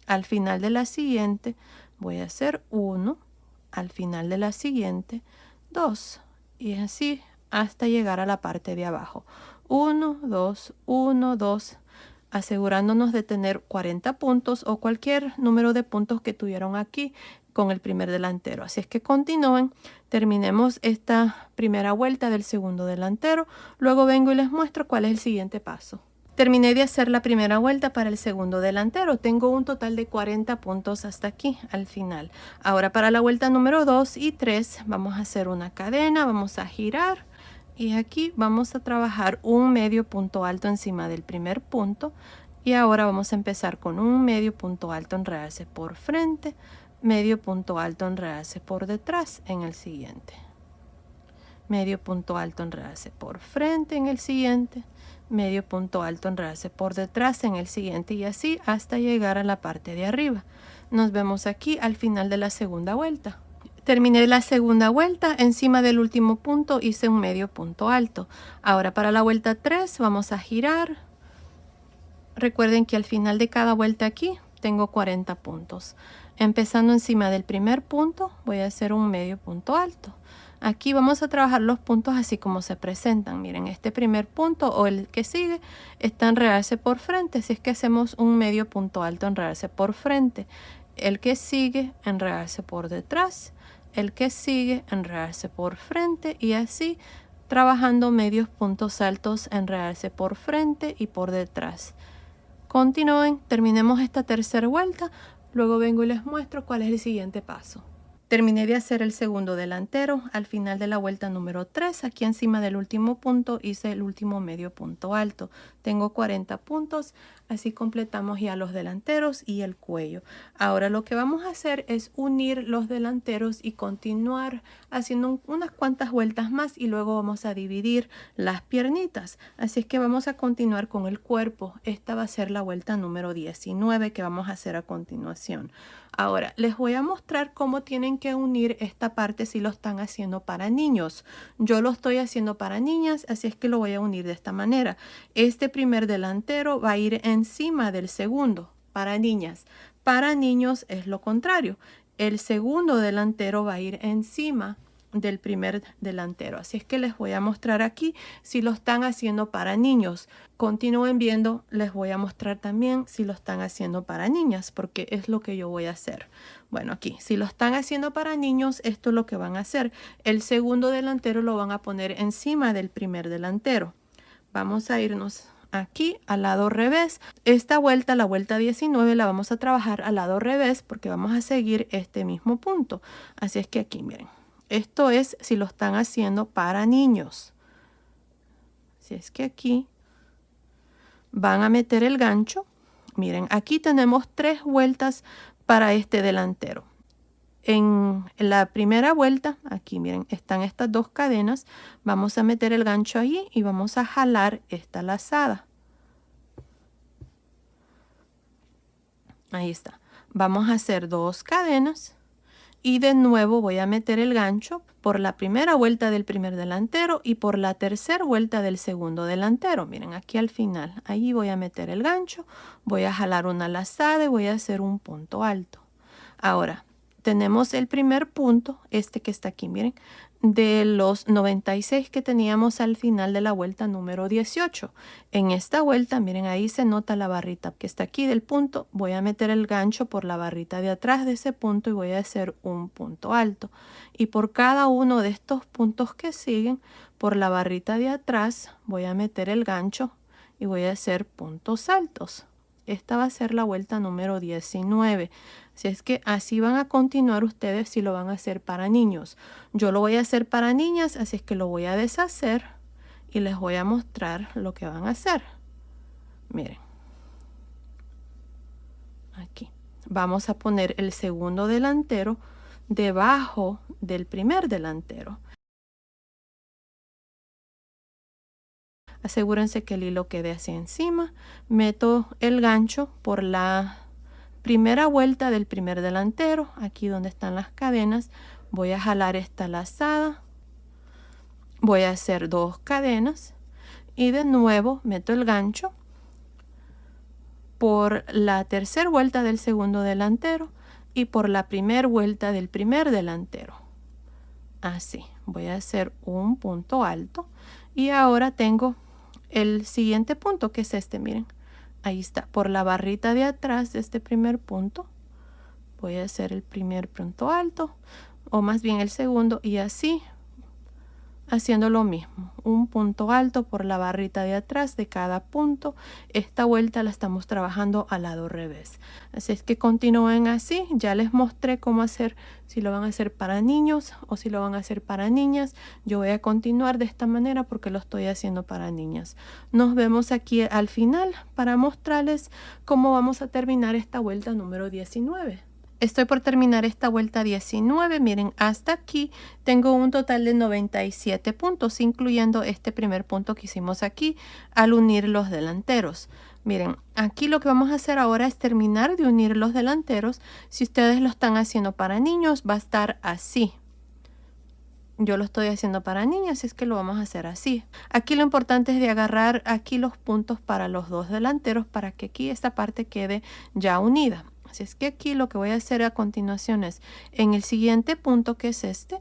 Al final de la siguiente voy a hacer 1, al final de la siguiente 2 y así hasta llegar a la parte de abajo. 1, 2, 1, 2, asegurándonos de tener 40 puntos o cualquier número de puntos que tuvieron aquí con el primer delantero. Así es que continúen, terminemos esta primera vuelta del segundo delantero, luego vengo y les muestro cuál es el siguiente paso. Terminé de hacer la primera vuelta para el segundo delantero. Tengo un total de 40 puntos hasta aquí, al final. Ahora para la vuelta número 2 y 3 vamos a hacer una cadena, vamos a girar y aquí vamos a trabajar un medio punto alto encima del primer punto. Y ahora vamos a empezar con un medio punto alto, enredarse por frente, medio punto alto, enredarse por detrás en el siguiente. Medio punto alto, enredarse por frente en el siguiente, medio punto alto, enredarse por detrás en el siguiente y así hasta llegar a la parte de arriba. Nos vemos aquí al final de la segunda vuelta. Terminé la segunda vuelta, encima del último punto hice un medio punto alto. Ahora para la vuelta 3 vamos a girar. Recuerden que al final de cada vuelta aquí tengo 40 puntos. Empezando encima del primer punto voy a hacer un medio punto alto. Aquí vamos a trabajar los puntos así como se presentan. Miren, este primer punto o el que sigue está enredarse por frente. Así es que hacemos un medio punto alto, enredarse por frente. El que sigue, enredarse por detrás. El que sigue, enredarse por frente. Y así trabajando medios puntos altos, enredarse por frente y por detrás. Continúen, terminemos esta tercera vuelta. Luego vengo y les muestro cuál es el siguiente paso. Terminé de hacer el segundo delantero. Al final de la vuelta número 3, aquí encima del último punto, hice el último medio punto alto. Tengo 40 puntos, así completamos ya los delanteros y el cuello. Ahora lo que vamos a hacer es unir los delanteros y continuar haciendo unas cuantas vueltas más y luego vamos a dividir las piernitas. Así es que vamos a continuar con el cuerpo. Esta va a ser la vuelta número 19 que vamos a hacer a continuación. Ahora, les voy a mostrar cómo tienen que unir esta parte si lo están haciendo para niños. Yo lo estoy haciendo para niñas, así es que lo voy a unir de esta manera. Este primer delantero va a ir encima del segundo para niñas. Para niños es lo contrario. El segundo delantero va a ir encima del primer delantero. Así es que les voy a mostrar aquí si lo están haciendo para niños. Continúen viendo, les voy a mostrar también si lo están haciendo para niñas, porque es lo que yo voy a hacer. Bueno, aquí, si lo están haciendo para niños, esto es lo que van a hacer. El segundo delantero lo van a poner encima del primer delantero. Vamos a irnos aquí al lado revés. Esta vuelta, la vuelta 19, la vamos a trabajar al lado revés porque vamos a seguir este mismo punto. Así es que aquí, miren. Esto es si lo están haciendo para niños. Así es que aquí van a meter el gancho. Miren, aquí tenemos 3 vueltas para este delantero. En la primera vuelta, aquí miren, están estas 2 cadenas. Vamos a meter el gancho allí y vamos a jalar esta lazada. Ahí está. Vamos a hacer 2 cadenas y de nuevo voy a meter el gancho por la primera vuelta del primer delantero y por la tercera vuelta del segundo delantero. Miren, aquí al final, ahí voy a meter el gancho, voy a jalar una lazada y voy a hacer un punto alto. Ahora, tenemos el primer punto, este que está aquí, miren, de los 96 que teníamos al final de la vuelta número 18. En esta vuelta, miren, ahí se nota la barrita que está aquí del punto. Voy a meter el gancho por la barrita de atrás de ese punto y voy a hacer un punto alto. Y por cada uno de estos puntos que siguen, por la barrita de atrás, voy a meter el gancho y voy a hacer puntos altos. Esta va a ser la vuelta número 19. Si es que así van a continuar ustedes si lo van a hacer para niños. Yo lo voy a hacer para niñas, así es que lo voy a deshacer y les voy a mostrar lo que van a hacer. Miren. Aquí. Vamos a poner el segundo delantero debajo del primer delantero. Asegúrense que el hilo quede hacia encima. Meto el gancho por la primera vuelta del primer delantero, aquí donde están las cadenas. Voy a jalar esta lazada. Voy a hacer 2 cadenas y de nuevo meto el gancho por la tercera vuelta del segundo delantero y por la primera vuelta del primer delantero. Así, voy a hacer un punto alto y ahora tengo el siguiente punto, que es este, miren. Ahí está, por la barrita de atrás de este primer punto. Voy a hacer el primer punto alto, o más bien el segundo, y así, haciendo lo mismo. Un punto alto por la barrita de atrás de cada punto. Esta vuelta la estamos trabajando al lado revés. Así es que continúen así. Ya les mostré cómo hacer, si lo van a hacer para niños o si lo van a hacer para niñas. Yo voy a continuar de esta manera porque lo estoy haciendo para niñas. Nos vemos aquí al final para mostrarles cómo vamos a terminar esta vuelta número 19. Estoy por terminar esta vuelta 19. Miren, hasta aquí tengo un total de 97 puntos, incluyendo este primer punto que hicimos aquí al unir los delanteros. Miren, aquí lo que vamos a hacer ahora es terminar de unir los delanteros. Si ustedes lo están haciendo para niños, va a estar así. Yo lo estoy haciendo para niñas, así es que lo vamos a hacer así. Aquí lo importante es de agarrar aquí los puntos para los 2 delanteros para que aquí esta parte quede ya unida. Así es que aquí lo que voy a hacer a continuación es en el siguiente punto, que es este,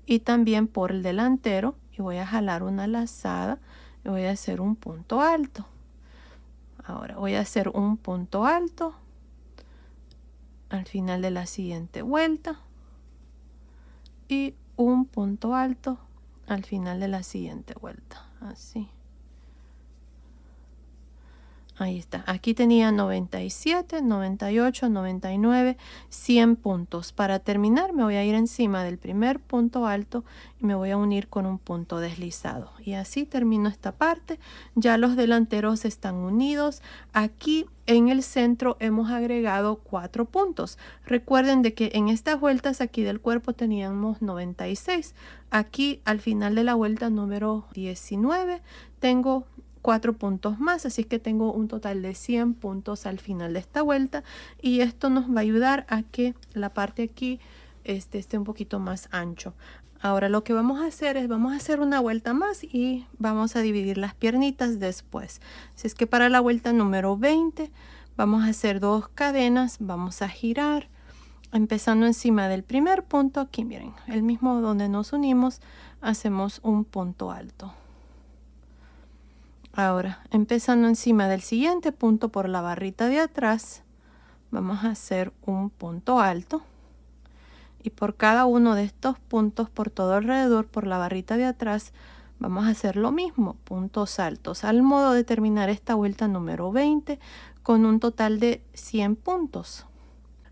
y también por el delantero, y voy a jalar una lazada y voy a hacer un punto alto. Ahora voy a hacer un punto alto al final de la siguiente vuelta y un punto alto al final de la siguiente vuelta, así. Ahí está. Aquí tenía 97, 98, 99, 100 puntos. Para terminar me voy a ir encima del primer punto alto y me voy a unir con un punto deslizado. Y así termino esta parte. Ya los delanteros están unidos. Aquí en el centro hemos agregado 4 puntos. Recuerden de que en estas vueltas aquí del cuerpo teníamos 96. Aquí al final de la vuelta número 19 tengo 4 puntos más, así que tengo un total de 100 puntos al final de esta vuelta y esto nos va a ayudar a que la parte aquí esté un poquito más ancho. Ahora lo que vamos a hacer es vamos a hacer una vuelta más y vamos a dividir las piernitas después. Así es que para la vuelta número 20 vamos a hacer 2 cadenas, vamos a girar empezando encima del primer punto. Aquí miren, el mismo donde nos unimos, hacemos un punto alto. Ahora, empezando encima del siguiente punto por la barrita de atrás, vamos a hacer un punto alto. Y por cada uno de estos puntos por todo alrededor, por la barrita de atrás, vamos a hacer lo mismo, puntos altos, al modo de terminar esta vuelta número 20 con un total de 100 puntos.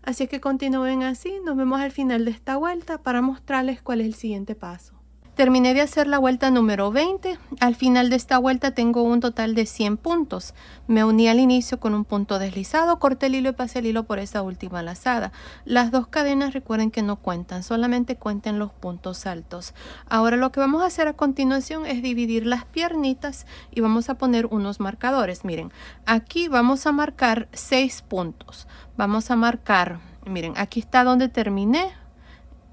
Así que continúen así, nos vemos al final de esta vuelta para mostrarles cuál es el siguiente paso. Terminé de hacer la vuelta número 20. Al final de esta vuelta tengo un total de 100 puntos. Me uní al inicio con un punto deslizado, corté el hilo y pasé el hilo por esa última lazada. Las 2 cadenas recuerden que no cuentan, solamente cuenten los puntos altos. Ahora lo que vamos a hacer a continuación es dividir las piernitas y vamos a poner unos marcadores. Miren, aquí vamos a marcar 6 puntos. Vamos a marcar, miren, aquí está donde terminé.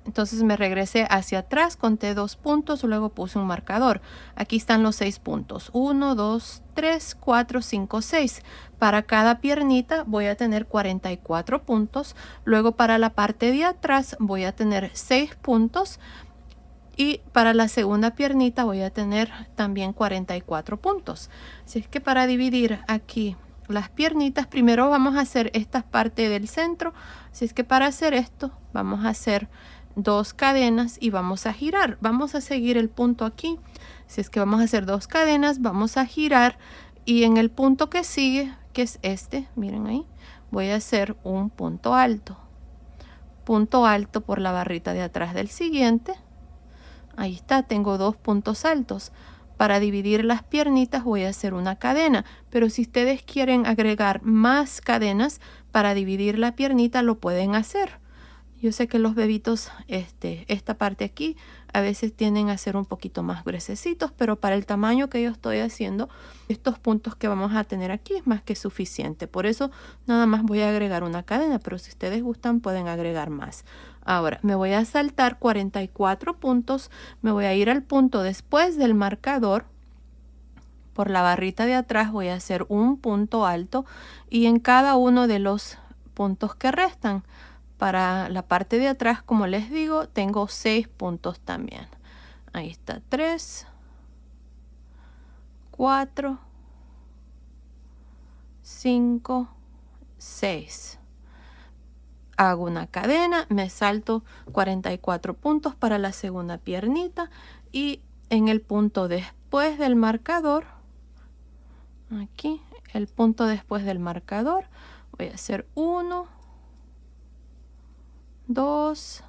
Entonces me regresé hacia atrás, conté 2 puntos, luego puse un marcador. Aquí están los 6 puntos. 1, 2, 3, 4, 5, 6. Para cada piernita voy a tener 44 puntos. Luego para la parte de atrás voy a tener 6 puntos. Y para la segunda piernita voy a tener también 44 puntos. Así es que para dividir aquí las piernitas, primero vamos a hacer esta parte del centro. Así es que para hacer esto vamos a hacer 2 cadenas y vamos a girar. Vamos a seguir el punto aquí. Si es que vamos a hacer 2 cadenas, vamos a girar y en el punto que sigue, que es este, miren ahí, voy a hacer un punto alto. Punto alto por la barrita de atrás del siguiente. Ahí está, tengo 2 puntos altos. Para dividir las piernitas voy a hacer una cadena, pero si ustedes quieren agregar más cadenas para dividir la piernita, lo pueden hacer. Yo sé que los bebitos, esta parte aquí, a veces tienden a ser un poquito más gruesecitos, pero para el tamaño que yo estoy haciendo, estos puntos que vamos a tener aquí es más que suficiente. Por eso nada más voy a agregar una cadena, pero si ustedes gustan pueden agregar más. Ahora me voy a saltar 44 puntos, me voy a ir al punto después del marcador. Por la barrita de atrás voy a hacer un punto alto y en cada uno de los puntos que restan. Para la parte de atrás, como les digo, tengo 6 puntos también. Ahí está, 3, 4, 5, 6. Hago una cadena, me salto 44 puntos para la segunda piernita y en el punto después del marcador, aquí, el punto después del marcador, voy a hacer 1, 2,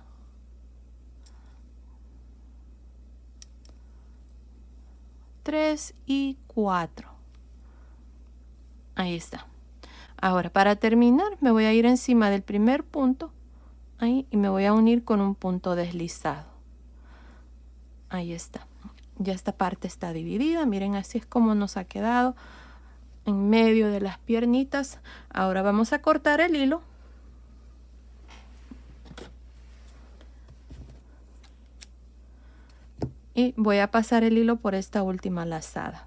3 y 4. Ahí está. Ahora para terminar me voy a ir encima del primer punto ahí y me voy a unir con un punto deslizado. Ahí está. Ya esta parte está dividida. Miren, así es como nos ha quedado en medio de las piernitas. Ahora vamos a cortar el hilo. Y voy a pasar el hilo por esta última lazada.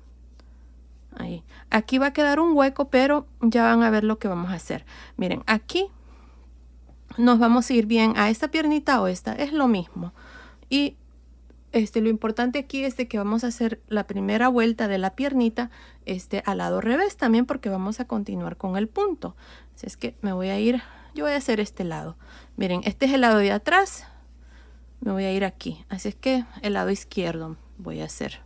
Ahí. Aquí va a quedar un hueco, pero ya van a ver lo que vamos a hacer. Miren, aquí nos vamos a ir bien a esta piernita o esta. Es lo mismo. Y lo importante aquí es de que vamos a hacer la primera vuelta de la piernita al lado revés también, porque vamos a continuar con el punto. Así es que me voy a ir, yo voy a hacer este lado. Miren, este es el lado de atrás. Me voy a ir aquí, así es que el lado izquierdo voy a hacer.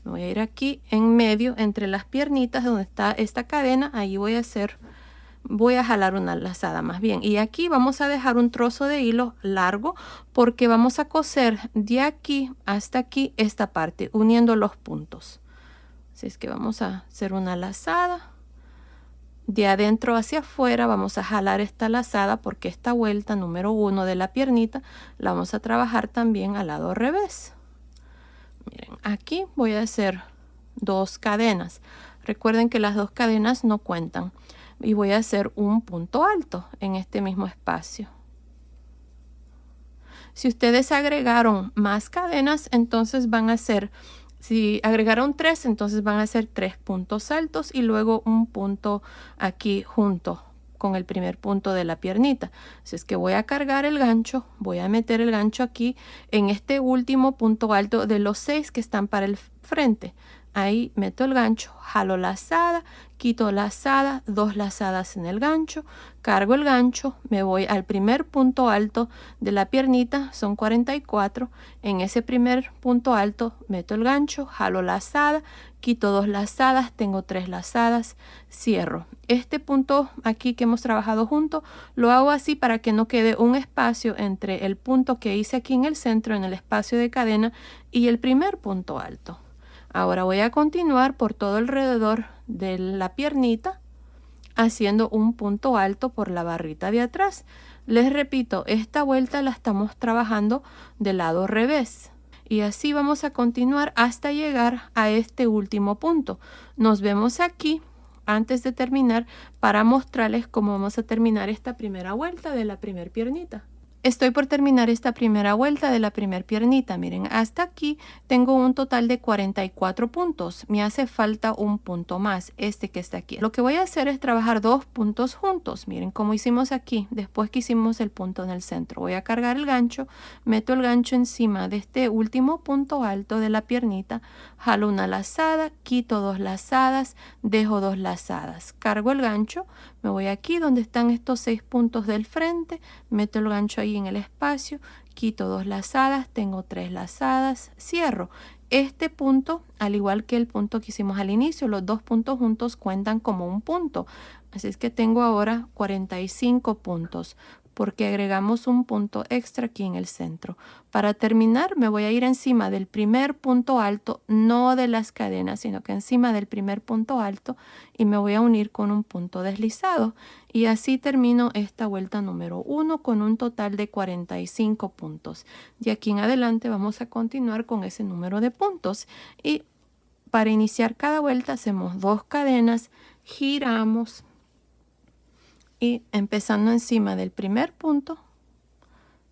Me voy a ir aquí en medio entre las piernitas donde está esta cadena. Ahí voy a jalar una lazada más bien. Y aquí vamos a dejar un trozo de hilo largo porque vamos a coser de aquí hasta aquí esta parte, uniendo los puntos. Así es que vamos a hacer una lazada. De adentro hacia afuera vamos a jalar esta lazada porque esta vuelta número 1 de la piernita la vamos a trabajar también al lado revés. Miren, aquí voy a hacer 2 cadenas. Recuerden que las 2 cadenas no cuentan. Y voy a hacer un punto alto en este mismo espacio. Si ustedes agregaron más cadenas, entonces van a hacer... Si agregaron 3, entonces van a hacer 3 puntos altos y luego un punto aquí junto con el primer punto de la piernita. Así es que voy a cargar el gancho, voy a meter el gancho aquí en este último punto alto de los 6 que están para el frente. Ahí meto el gancho, jalo lazada, quito lazada, 2 lazadas en el gancho, cargo el gancho, me voy al primer punto alto de la piernita, son 44. En ese primer punto alto meto el gancho, jalo lazada, quito 2 lazadas, tengo 3 lazadas, cierro. Este punto aquí que hemos trabajado junto, lo hago así para que no quede un espacio entre el punto que hice aquí en el centro, en el espacio de cadena, y el primer punto alto. Ahora voy a continuar por todo alrededor de la piernita haciendo un punto alto por la barrita de atrás. Les repito, esta vuelta la estamos trabajando del lado revés. Y así vamos a continuar hasta llegar a este último punto. Nos vemos aquí antes de terminar para mostrarles cómo vamos a terminar esta primera vuelta de la primer piernita. Estoy por terminar esta primera vuelta de la primer piernita. Miren, hasta aquí tengo un total de 44 puntos. Me hace falta un punto más, este que está aquí. Lo que voy a hacer es trabajar 2 puntos juntos. Miren como hicimos aquí, después que hicimos el punto en el centro. Voy a cargar el gancho, meto el gancho encima de este último punto alto de la piernita, jalo una lazada, quito 2 lazadas, dejo 2 lazadas. Cargo el gancho, me voy aquí donde están estos 6 puntos del frente, meto el gancho ahí en el espacio, quito 2 lazadas, tengo 3 lazadas, cierro. Este punto, al igual que el punto que hicimos al inicio, los 2 puntos juntos cuentan como un punto. Así es que tengo ahora 45 puntos porque agregamos un punto extra aquí en el centro. Para terminar me voy a ir encima del primer punto alto, no de las cadenas, sino que encima del primer punto alto, y me voy a unir con un punto deslizado. Y así termino esta vuelta número 1 con un total de 45 puntos. De aquí en adelante vamos a continuar con ese número de puntos. Y para iniciar cada vuelta hacemos 2 cadenas, giramos, y empezando encima del primer punto,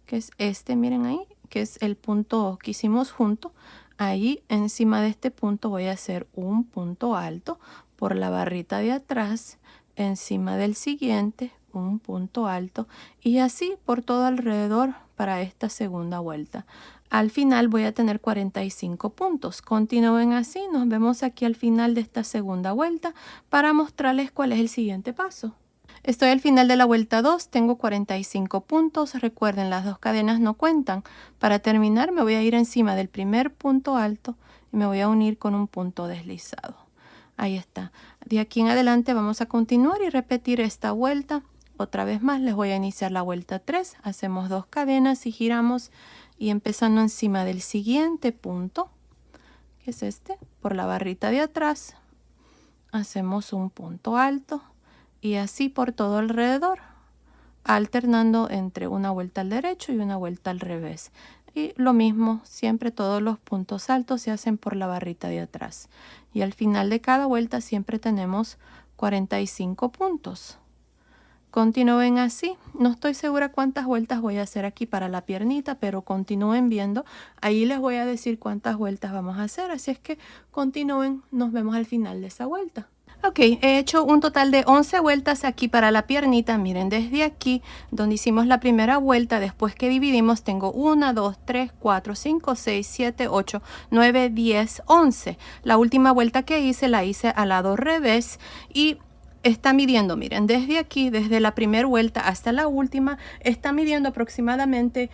que es este, miren ahí, que es el punto que hicimos junto, ahí encima de este punto voy a hacer un punto alto por la barrita de atrás, encima del siguiente un punto alto y así por todo alrededor para esta segunda vuelta. Al final voy a tener 45 puntos. Continúen así, nos vemos aquí al final de esta segunda vuelta para mostrarles cuál es el siguiente paso. Estoy al final de la vuelta 2, tengo 45 puntos. Recuerden, las 2 cadenas no cuentan. Para terminar me voy a ir encima del primer punto alto y me voy a unir con un punto deslizado. Ahí está. De aquí en adelante vamos a continuar y repetir esta vuelta. Otra vez más les voy a iniciar la vuelta 3. Hacemos 2 cadenas y giramos y empezando encima del siguiente punto, que es este, por la barrita de atrás, hacemos un punto alto. Y así por todo alrededor, alternando entre una vuelta al derecho y una vuelta al revés. Y lo mismo, siempre todos los puntos altos se hacen por la barrita de atrás. Y al final de cada vuelta siempre tenemos 45 puntos. Continúen así. No estoy segura cuántas vueltas voy a hacer aquí para la piernita, pero continúen viendo. Ahí les voy a decir cuántas vueltas vamos a hacer. Así es que continúen. Nos vemos al final de esa vuelta. Ok, he hecho un total de 11 vueltas aquí para la piernita. Miren, desde aquí, donde hicimos la primera vuelta, después que dividimos, tengo 1, 2, 3, 4, 5, 6, 7, 8, 9, 10, 11. La última vuelta que hice, la hice al lado revés y está midiendo, miren, desde aquí, desde la primera vuelta hasta la última, está midiendo aproximadamente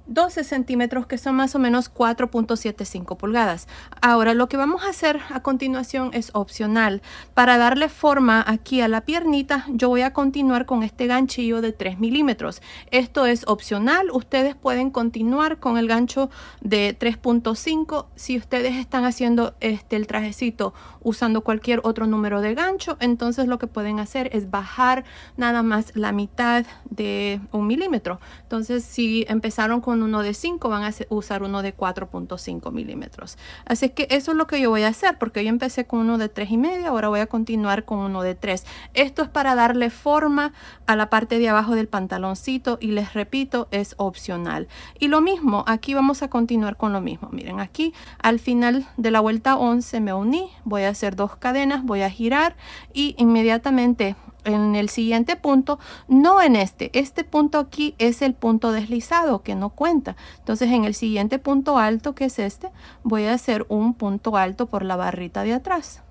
12 centímetros, que son más o menos 4.75 pulgadas. Ahora lo que vamos a hacer a continuación es opcional. Para darle forma aquí a la piernita, yo voy a continuar con este ganchillo de 3 milímetros. Esto es opcional. Ustedes pueden continuar con el gancho de 3.5. Si ustedes están haciendo el trajecito usando cualquier otro número de gancho, entonces lo que pueden hacer es bajar nada más la mitad de 1 milímetro. Entonces si empezaron con uno de 5, van a usar uno de 4.5 milímetros. Así que eso es lo que yo voy a hacer, porque yo empecé con uno de 3,5, ahora voy a continuar con uno de 3. Esto es para darle forma a la parte de abajo del pantaloncito y les repito, es opcional. Y lo mismo, aquí vamos a continuar con lo mismo. Miren, aquí al final de la vuelta 11 me uní, voy a hacer 2 cadenas, voy a girar y inmediatamente en el siguiente punto, no en este punto aquí es el punto deslizado que no cuenta. Entonces en el siguiente punto alto, que es este, voy a hacer un punto alto por la barrita de atrás.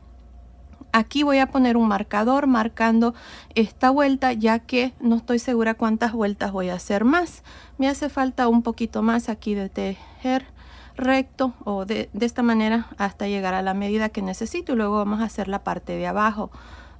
Aquí voy a poner un marcador marcando esta vuelta, ya que no estoy segura cuántas vueltas voy a hacer más. Me hace falta un poquito más aquí de tejer recto o de esta manera hasta llegar a la medida que necesito, y luego vamos a hacer la parte de abajo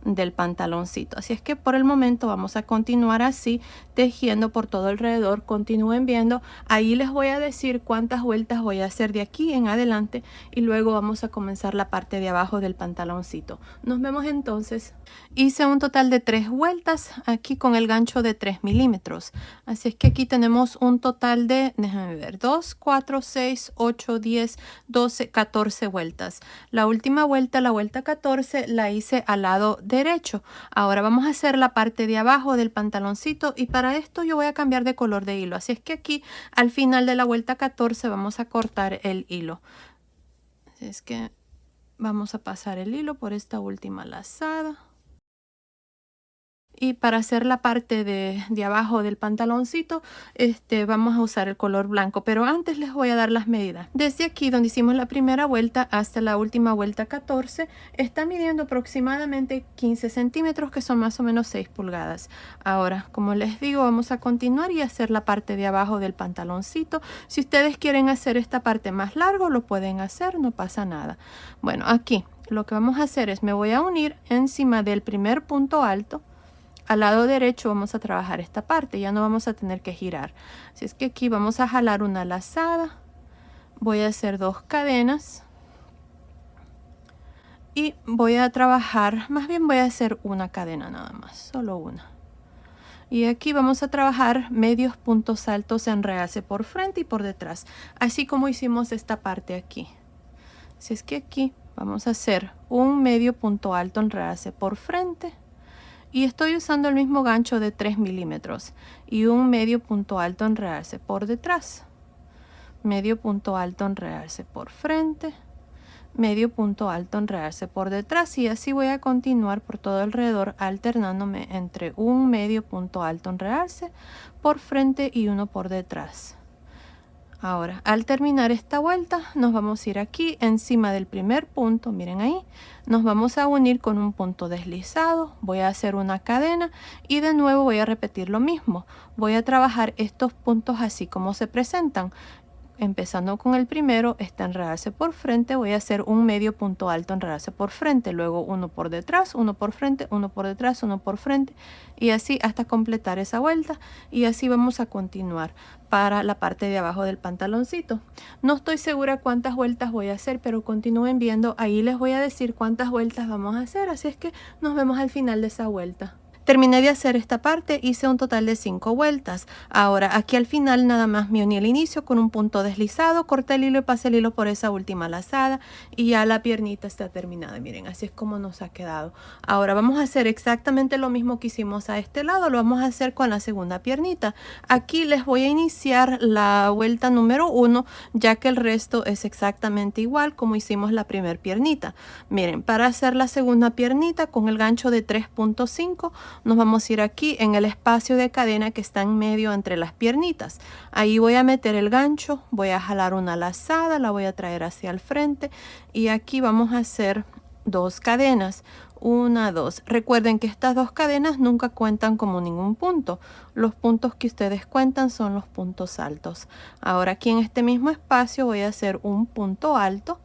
del pantaloncito. Así es que por el momento vamos a continuar así, tejiendo por todo alrededor. Continúen viendo, ahí les voy a decir cuántas vueltas voy a hacer de aquí en adelante, y luego vamos a comenzar la parte de abajo del pantaloncito. Nos vemos entonces. Hice un total de 3 vueltas aquí con el gancho de 3 milímetros. Así es que aquí tenemos un total de, déjenme ver, 2, 4, 6, 8, 10, 12, 14 vueltas. La última vuelta, la vuelta 14, la hice al lado derecho. Ahora vamos a hacer la parte de abajo del pantaloncito, y para esto yo voy a cambiar de color de hilo. Así es que aquí al final de la vuelta 14 vamos a cortar el hilo. Así es que vamos a pasar el hilo por esta última lazada. Y para hacer la parte de abajo del pantaloncito, vamos a usar el color blanco. Pero antes les voy a dar las medidas. Desde aquí donde hicimos la primera vuelta hasta la última vuelta 14, está midiendo aproximadamente 15 centímetros, que son más o menos 6 pulgadas. Ahora, como les digo, vamos a continuar y hacer la parte de abajo del pantaloncito. Si ustedes quieren hacer esta parte más largo, lo pueden hacer, no pasa nada. Bueno, aquí lo que vamos a hacer es, me voy a unir encima del primer punto alto. Al lado derecho vamos a trabajar esta parte, ya no vamos a tener que girar. Así es que aquí vamos a jalar una lazada, voy a hacer 2 cadenas y voy a trabajar, más bien voy a hacer una cadena nada más, solo una. Y aquí vamos a trabajar medios puntos altos en realce por frente y por detrás, así como hicimos esta parte aquí. Así es que aquí vamos a hacer un medio punto alto en realce por frente. Y estoy usando el mismo gancho de 3 milímetros y un medio punto alto en realce por detrás, medio punto alto en realce por frente, medio punto alto en realce por detrás, y así voy a continuar por todo alrededor, alternándome entre un medio punto alto en realce por frente y uno por detrás. Ahora, al terminar esta vuelta, nos vamos a ir aquí encima del primer punto, miren ahí, nos vamos a unir con un punto deslizado, voy a hacer una cadena y de nuevo voy a repetir lo mismo. Voy a trabajar estos puntos así como se presentan. Empezando con el primero, está en realce por frente, voy a hacer un medio punto alto en realce por frente, luego uno por detrás, uno por frente, uno por detrás, uno por frente, y así hasta completar esa vuelta, y así vamos a continuar para la parte de abajo del pantaloncito. No estoy segura cuántas vueltas voy a hacer, pero continúen viendo, ahí les voy a decir cuántas vueltas vamos a hacer, así es que nos vemos al final de esa vuelta. Terminé de hacer esta parte, hice un total de 5 vueltas. Ahora aquí al final nada más me uní al inicio con un punto deslizado, corté el hilo y pasé el hilo por esa última lazada, y ya la piernita está terminada. Miren, así es como nos ha quedado. Ahora vamos a hacer exactamente lo mismo que hicimos a este lado, lo vamos a hacer con la segunda piernita. Aquí les voy a iniciar la vuelta número 1, ya que el resto es exactamente igual como hicimos la primera piernita. Miren, para hacer la segunda piernita con el gancho de 3.5, nos vamos a ir aquí en el espacio de cadena que está en medio entre las piernitas. Ahí voy a meter el gancho, voy a jalar una lazada, la voy a traer hacia el frente, y aquí vamos a hacer 2 cadenas, 1, 2. Recuerden que estas 2 cadenas nunca cuentan como ningún punto. Los puntos que ustedes cuentan son los puntos altos. Ahora aquí en este mismo espacio voy a hacer un punto alto.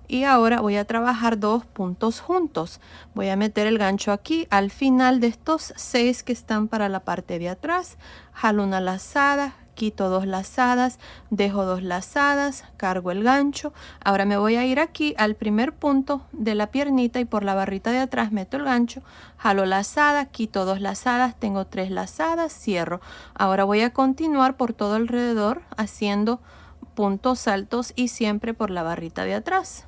Y ahora voy a trabajar 2 puntos juntos. Voy a meter el gancho aquí al final de estos 6 que están para la parte de atrás. Jalo una lazada, quito 2 lazadas, dejo 2 lazadas, cargo el gancho. Ahora me voy a ir aquí al primer punto de la piernita y por la barrita de atrás meto el gancho, jalo lazada, quito 2 lazadas, tengo 3 lazadas, cierro. Ahora voy a continuar por todo alrededor haciendo puntos altos y siempre por la barrita de atrás.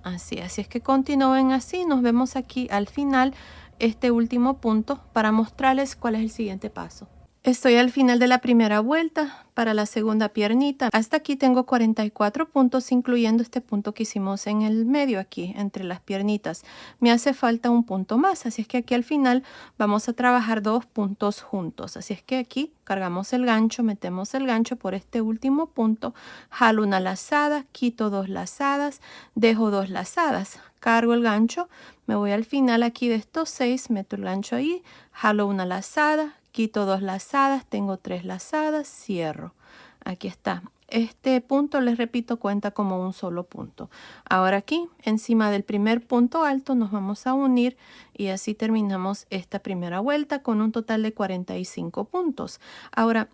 Así es que continúen así. Nos vemos aquí al final, este último punto, para mostrarles cuál es el siguiente paso. Estoy al final de la primera vuelta para la segunda piernita. Hasta aquí tengo 44 puntos, incluyendo este punto que hicimos en el medio aquí, entre las piernitas. Me hace falta un punto más, así es que aquí al final vamos a trabajar 2 puntos juntos. Así es que aquí cargamos el gancho, metemos el gancho por este último punto, jalo una lazada, quito 2 lazadas, dejo 2 lazadas, cargo el gancho, me voy al final aquí de estos 6, meto el gancho ahí, jalo una lazada, quito 2 lazadas, tengo 3 lazadas, cierro. Aquí está. Este punto, les repito, cuenta como un solo punto. Ahora aquí, encima del primer punto alto, nos vamos a unir y así terminamos esta primera vuelta con un total de 45 puntos. Ahora,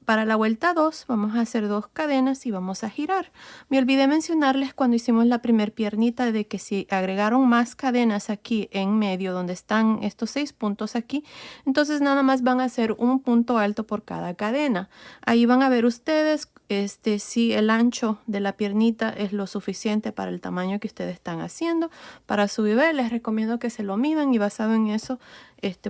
para la vuelta 2 vamos a hacer 2 cadenas y vamos a girar. Me olvidé mencionarles cuando hicimos la primer piernita de que si agregaron más cadenas aquí en medio donde están estos 6 puntos aquí, entonces nada más van a hacer un punto alto por cada cadena. Ahí van a ver ustedes si el ancho de la piernita es lo suficiente para el tamaño que ustedes están haciendo. Para su bebé les recomiendo que se lo midan y basado en eso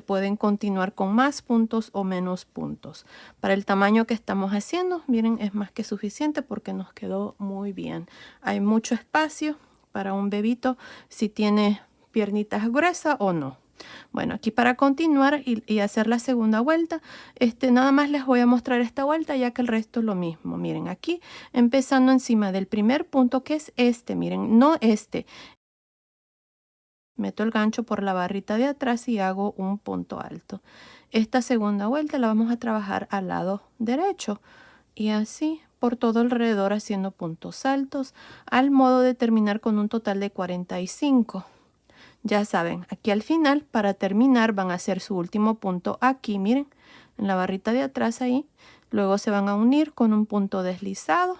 pueden continuar con más puntos o menos puntos. Para el tamaño que estamos haciendo, miren, es más que suficiente porque nos quedó muy bien. Hay mucho espacio para un bebito si tiene piernitas gruesas o no. Bueno, aquí para continuar y hacer la segunda vuelta, nada más les voy a mostrar esta vuelta ya que el resto es lo mismo. Miren, aquí empezando encima del primer punto que es miren, no meto el gancho por la barrita de atrás y hago un punto alto. Esta segunda vuelta la vamos a trabajar al lado derecho y así por todo alrededor haciendo puntos altos al modo de terminar con un total de 45. Ya saben, aquí al final para terminar van a hacer su último punto aquí, miren, en la barrita de atrás ahí. Luego se van a unir con un punto deslizado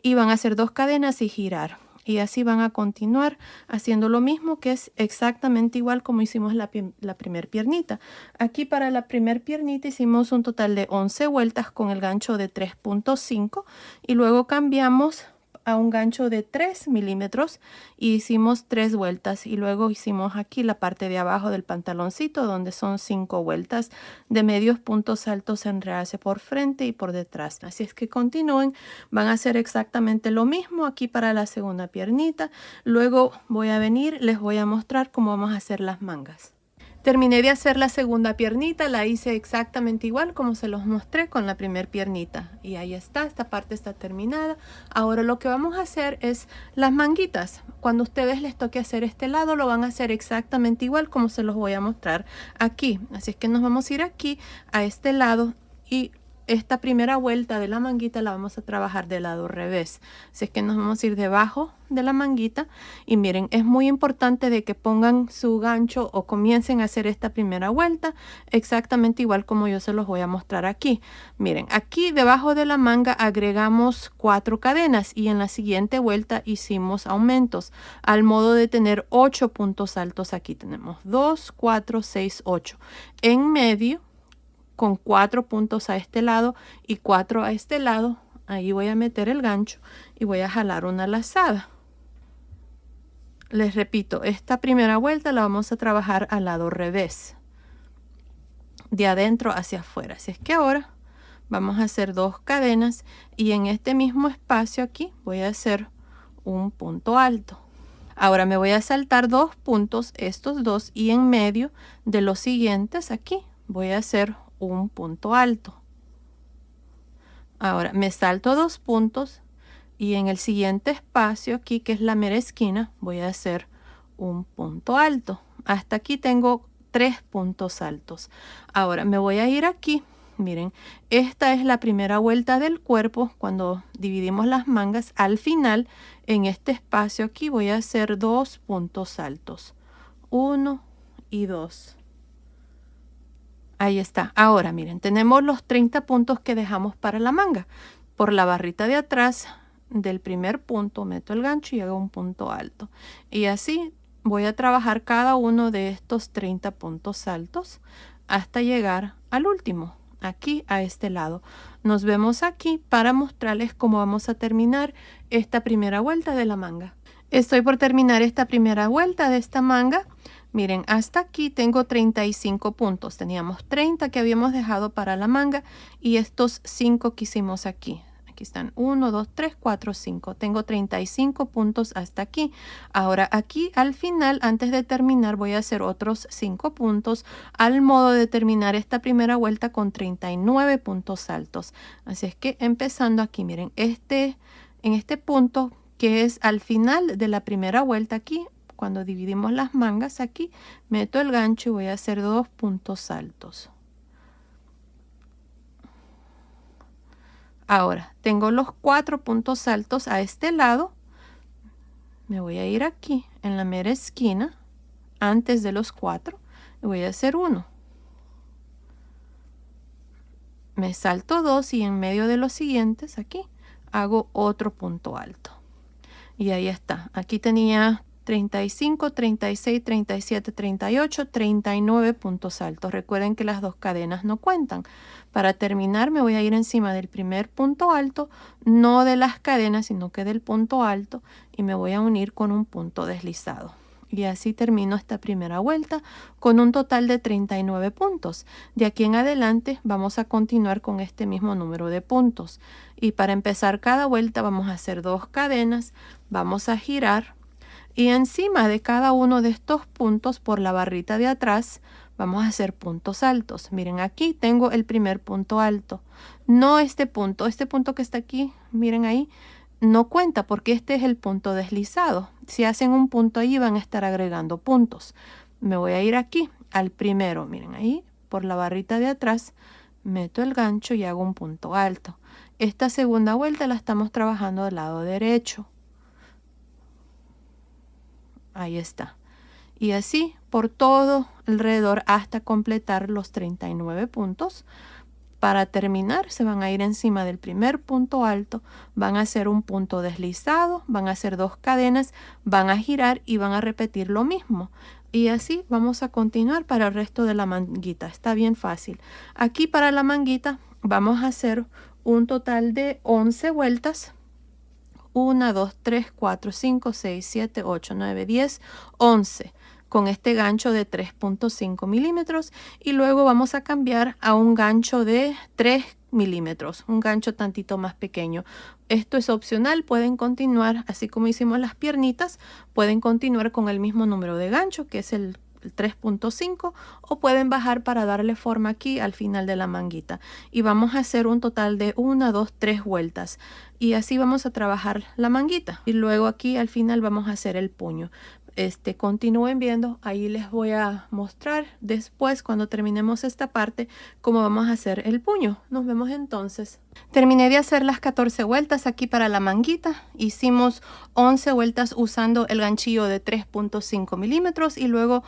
y van a hacer 2 cadenas y girar. Y así van a continuar haciendo lo mismo, que es exactamente igual como hicimos la primer piernita. Aquí para la primer piernita hicimos un total de 11 vueltas con el gancho de 3.5 y luego cambiamos a un gancho de 3 milímetros y hicimos 3 vueltas y luego hicimos aquí la parte de abajo del pantaloncito donde son 5 vueltas de medios puntos altos en realce por frente y por detrás. Así es que continúen, van a hacer exactamente lo mismo aquí para la segunda piernita. Luego voy a venir, les voy a mostrar cómo vamos a hacer las mangas. Terminé de hacer la segunda piernita, la hice exactamente igual como se los mostré con la primer piernita. Y ahí está, esta parte está terminada. Ahora lo que vamos a hacer es las manguitas. Cuando ustedes les toque hacer este lado, lo van a hacer exactamente igual como se los voy a mostrar aquí. Así es que nos vamos a ir aquí a este lado y esta primera vuelta de la manguita la vamos a trabajar del lado revés. Así es que nos vamos a ir debajo de la manguita y miren, es muy importante de que pongan su gancho o comiencen a hacer esta primera vuelta exactamente igual como yo se los voy a mostrar aquí. Miren, aquí debajo de la manga agregamos 4 cadenas y en la siguiente vuelta hicimos aumentos al modo de tener 8 puntos altos. Aquí tenemos 2, 4, 6, 8 en medio, con 4 puntos a este lado y 4 a este lado. Ahí voy a meter el gancho y voy a jalar una lazada. Les repito, esta primera vuelta la vamos a trabajar al lado revés, de adentro hacia afuera. Así es que ahora vamos a hacer 2 cadenas y en este mismo espacio aquí voy a hacer un punto alto. Ahora me voy a saltar 2 puntos, estos 2, y en medio de los siguientes aquí voy a hacer un punto alto. Ahora me salto 2 puntos y en el siguiente espacio aquí, que es la mera esquina, voy a hacer un punto alto. Hasta aquí tengo 3 puntos altos. Ahora me voy a ir aquí. Miren, esta es la primera vuelta del cuerpo cuando dividimos las mangas. Al final, en este espacio aquí voy a hacer 2 puntos altos. 1 y 2. Ahí está. Ahora miren, tenemos los 30 puntos que dejamos para la manga. Por la barrita de atrás del primer punto meto el gancho y hago un punto alto. Y así voy a trabajar cada uno de estos 30 puntos altos hasta llegar al último, aquí a este lado. Nos vemos aquí para mostrarles cómo vamos a terminar esta primera vuelta de la manga. Estoy por terminar esta primera vuelta de esta manga. Miren, hasta aquí tengo 35 puntos. Teníamos 30 que habíamos dejado para la manga y estos 5 que hicimos aquí. Aquí están 1, 2, 3, 4, 5. Tengo 35 puntos hasta aquí. Ahora aquí al final, antes de terminar, voy a hacer otros 5 puntos al modo de terminar esta primera vuelta con 39 puntos altos. Así es que empezando aquí, miren, en este punto que es al final de la primera vuelta aquí, cuando dividimos las mangas aquí, meto el gancho y voy a hacer 2 puntos altos. Ahora, tengo los 4 puntos altos a este lado. Me voy a ir aquí, en la mera esquina, antes de los 4, y voy a hacer 1. Me salto 2 y en medio de los siguientes, aquí, hago otro punto alto. Y ahí está. Aquí tenía 35, 36, 37, 38, 39 puntos altos. Recuerden que las dos cadenas no cuentan. Para terminar me voy a ir encima del primer punto alto, no de las cadenas, sino que del punto alto, y me voy a unir con un punto deslizado. Y así termino esta primera vuelta con un total de 39 puntos. De aquí en adelante vamos a continuar con este mismo número de puntos. Y para empezar cada vuelta vamos a hacer 2 cadenas, vamos a girar y encima de cada uno de estos puntos por la barrita de atrás vamos a hacer puntos altos. Miren, aquí tengo el primer punto alto. No este punto que está aquí, miren ahí, no cuenta porque este es el punto deslizado. Si hacen un punto ahí van a estar agregando puntos. Me voy a ir aquí al primero, miren ahí, por la barrita de atrás, meto el gancho y hago un punto alto. Esta segunda vuelta la estamos trabajando del lado derecho. Ahí está. Y así por todo alrededor hasta completar los 39 puntos. Para terminar se van a ir encima del primer punto alto, van a hacer un punto deslizado, van a hacer 2 cadenas, van a girar y van a repetir lo mismo. Y así vamos a continuar para el resto de la manguita. Está bien fácil. Aquí para la manguita vamos a hacer un total de 11 vueltas. 1, 2, 3, 4, 5, 6, 7, 8, 9, 10, 11 con este gancho de 3.5 milímetros y luego vamos a cambiar a un gancho de 3 milímetros, un gancho tantito más pequeño. Esto es opcional, pueden continuar así como hicimos las piernitas, pueden continuar con el mismo número de gancho que es el 3.5 o pueden bajar para darle forma aquí al final de la manguita y vamos a hacer un total de 1, 2, 3 vueltas y así vamos a trabajar la manguita y luego aquí al final vamos a hacer el puño. Continúen viendo, ahí les voy a mostrar después cuando terminemos esta parte cómo vamos a hacer el puño. Nos vemos entonces. Terminé de hacer las 14 vueltas aquí para la manguita. Hicimos 11 vueltas usando el ganchillo de 3.5 milímetros y luego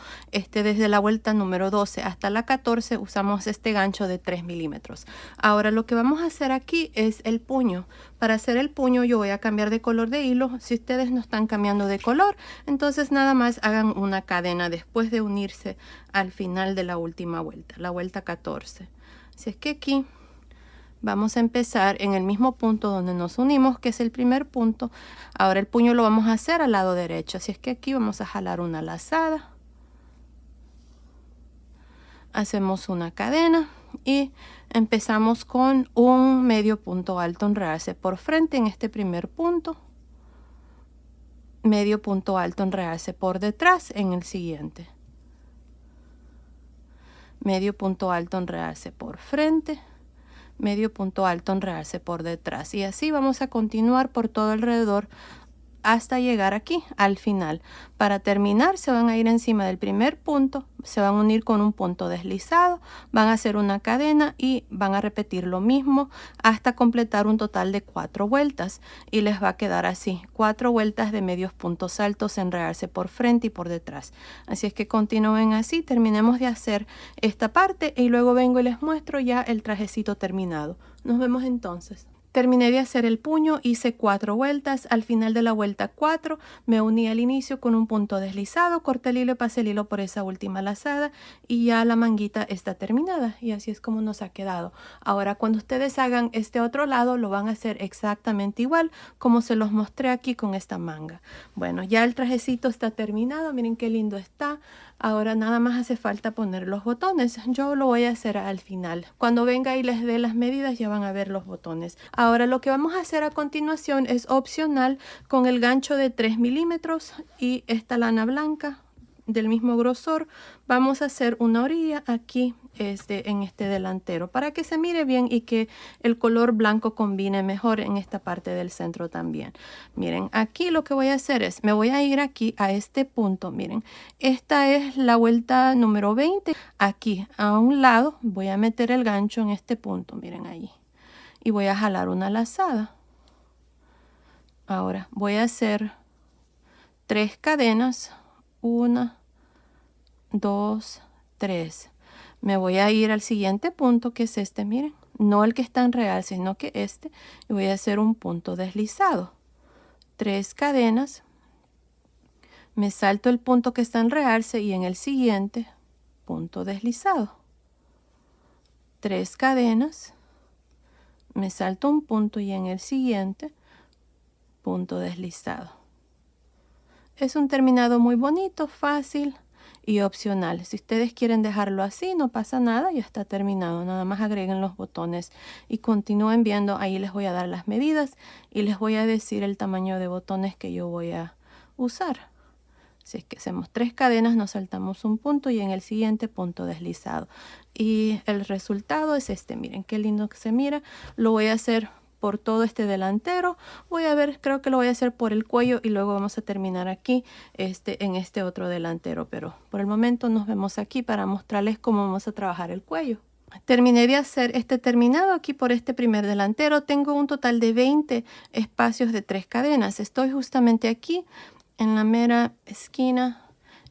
desde la vuelta número 12 hasta la 14 usamos este gancho de 3 milímetros. Ahora lo que vamos a hacer aquí es el puño. Para hacer el puño yo voy a cambiar de color de hilo. Si ustedes no están cambiando de color, entonces nada más hagan una cadena después de unirse al final de la última vuelta, la vuelta 14. Así es que aquí vamos a empezar en el mismo punto donde nos unimos, que es el primer punto. Ahora el puño lo vamos a hacer al lado derecho, así es que aquí vamos a jalar una lazada. Hacemos una cadena y empezamos con un medio punto alto, enredarse por frente en este primer punto. Medio punto alto, enredarse por detrás en el siguiente. Medio punto alto, enredarse por frente. Medio punto alto, enredarse por detrás. Y así vamos a continuar por todo alrededor hasta llegar aquí al final. Para terminar se van a ir encima del primer punto, se van a unir con un punto deslizado, van a hacer una cadena y van a repetir lo mismo hasta completar un total de 4 vueltas y les va a quedar así, 4 vueltas de medios puntos altos, enredarse por frente y por detrás. Así es que continúen así, terminemos de hacer esta parte y luego vengo y les muestro ya el trajecito terminado. Nos vemos entonces. Terminé de hacer el puño, hice 4 vueltas. Al final de la vuelta 4 me uní al inicio con un punto deslizado, corté el hilo y pasé el hilo por esa última lazada y ya la manguita está terminada y así es como nos ha quedado. Ahora cuando ustedes hagan este otro lado lo van a hacer exactamente igual como se los mostré aquí con esta manga. Bueno, ya el trajecito está terminado, miren qué lindo está. Ahora nada más hace falta poner los botones. Yo lo voy a hacer al final. Cuando venga y les dé las medidas ya van a ver los botones. Ahora lo que vamos a hacer a continuación es opcional con el gancho de 3 milímetros y esta lana blanca del mismo grosor. Vamos a hacer una orilla aquí en este delantero para que se mire bien y que el color blanco combine mejor en esta parte del centro también. Miren, aquí lo que voy a hacer es, me voy a ir aquí a este punto. Miren, esta es la vuelta número 20. Aquí a un lado voy a meter el gancho en este punto, miren ahí. Y voy a jalar una lazada. Ahora voy a hacer 3 cadenas. 1, 2, 3. Me voy a ir al siguiente punto que es este, miren. No el que está en real, sino que este. Y voy a hacer un punto deslizado. 3 cadenas. Me salto el punto que está en realce y en el siguiente punto deslizado. 3 cadenas. Me salto un punto y en el siguiente punto deslizado. Es un terminado muy bonito, fácil y opcional. Si ustedes quieren dejarlo así, no pasa nada, ya está terminado. Nada más agreguen los botones y continúen viendo. Ahí les voy a dar las medidas y les voy a decir el tamaño de botones que yo voy a usar. Si es que hacemos 3 cadenas, nos saltamos un punto y en el siguiente punto deslizado. Y el resultado es este. Miren qué lindo que se mira. Lo voy a hacer por todo este delantero. Voy a ver, creo que lo voy a hacer por el cuello y luego vamos a terminar aquí en este otro delantero. Pero por el momento nos vemos aquí para mostrarles cómo vamos a trabajar el cuello. Terminé de hacer este terminado aquí por este primer delantero. Tengo un total de 20 espacios de 3 cadenas. Estoy justamente aquí en la mera esquina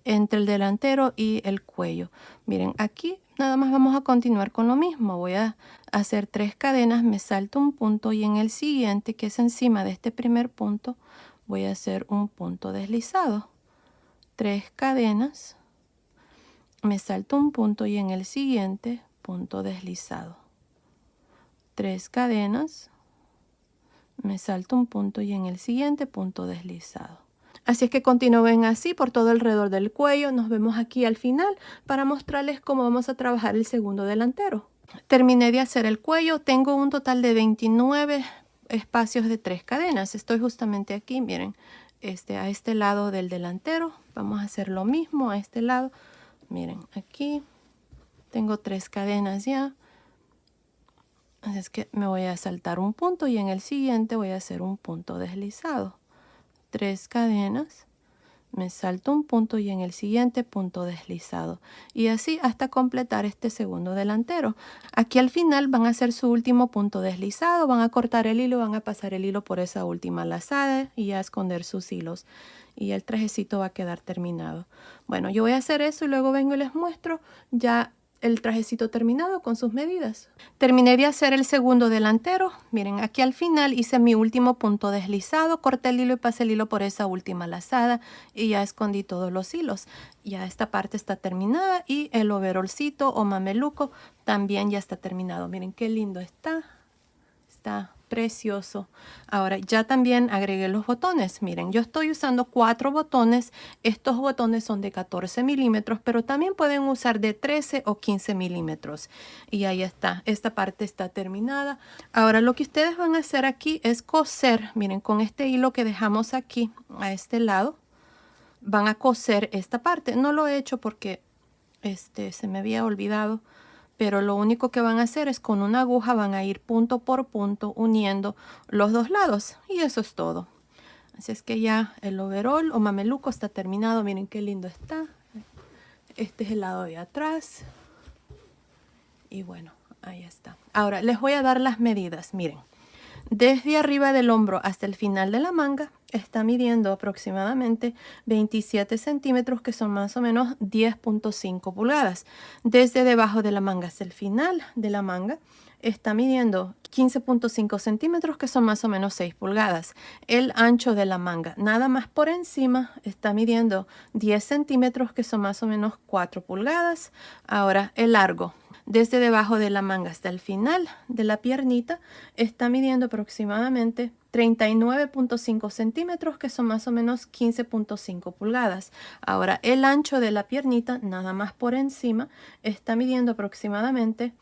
entre el delantero y el cuello. Miren, aquí nada más vamos a continuar con lo mismo. Voy a hacer 3 cadenas, me salto un punto y en el siguiente, que es encima de este primer punto, voy a hacer un punto deslizado. 3 cadenas, me salto un punto y en el siguiente punto deslizado. 3 cadenas, me salto un punto y en el siguiente punto deslizado. Así es que continúen así por todo alrededor del cuello. Nos vemos aquí al final para mostrarles cómo vamos a trabajar el segundo delantero. Terminé de hacer el cuello. Tengo un total de 29 espacios de 3 cadenas. Estoy justamente aquí, miren, a este lado del delantero. Vamos a hacer lo mismo a este lado. Miren, aquí tengo 3 cadenas ya. Así es que me voy a saltar un punto y en el siguiente voy a hacer un punto deslizado. 3 cadenas, me salto un punto y en el siguiente punto deslizado. Y así hasta completar este segundo delantero. Aquí al final van a hacer su último punto deslizado, van a cortar el hilo, van a pasar el hilo por esa última lazada y a esconder sus hilos. Y el trajecito va a quedar terminado. Bueno, yo voy a hacer eso y luego vengo y les muestro ya el trajecito terminado con sus medidas. Terminé de hacer el segundo delantero. Miren, aquí al final hice mi último punto deslizado, corté el hilo y pasé el hilo por esa última lazada y ya escondí todos los hilos. Ya esta parte está terminada y el overolcito o mameluco también ya está terminado. Miren qué lindo está. Está precioso. Ahora ya también agregué los botones. Miren, yo estoy usando 4 botones. Estos botones son de 14 milímetros, pero también pueden usar de 13 o 15 milímetros. Y ahí está. Esta parte está terminada. Ahora lo que ustedes van a hacer aquí es coser. Miren, con este hilo que dejamos aquí a este lado, van a coser esta parte. No lo he hecho porque se me había olvidado. Pero lo único que van a hacer es con una aguja van a ir punto por punto uniendo los dos lados y eso es todo. Así es que ya el overol o mameluco está terminado. Miren qué lindo está. Este es el lado de atrás. Y bueno, ahí está. Ahora les voy a dar las medidas. Miren, Desde arriba del hombro hasta el final de la manga está midiendo aproximadamente 27 centímetros, que son más o menos 10.5 pulgadas. Desde debajo de la manga hasta el final de la manga está midiendo 15.5 centímetros, que son más o menos 6 pulgadas. El ancho de la manga, nada más por encima, está midiendo 10 centímetros, que son más o menos 4 pulgadas. Ahora, el largo, desde debajo de la manga hasta el final de la piernita, está midiendo aproximadamente 39.5 centímetros, que son más o menos 15.5 pulgadas. Ahora, el ancho de la piernita, nada más por encima, está midiendo aproximadamente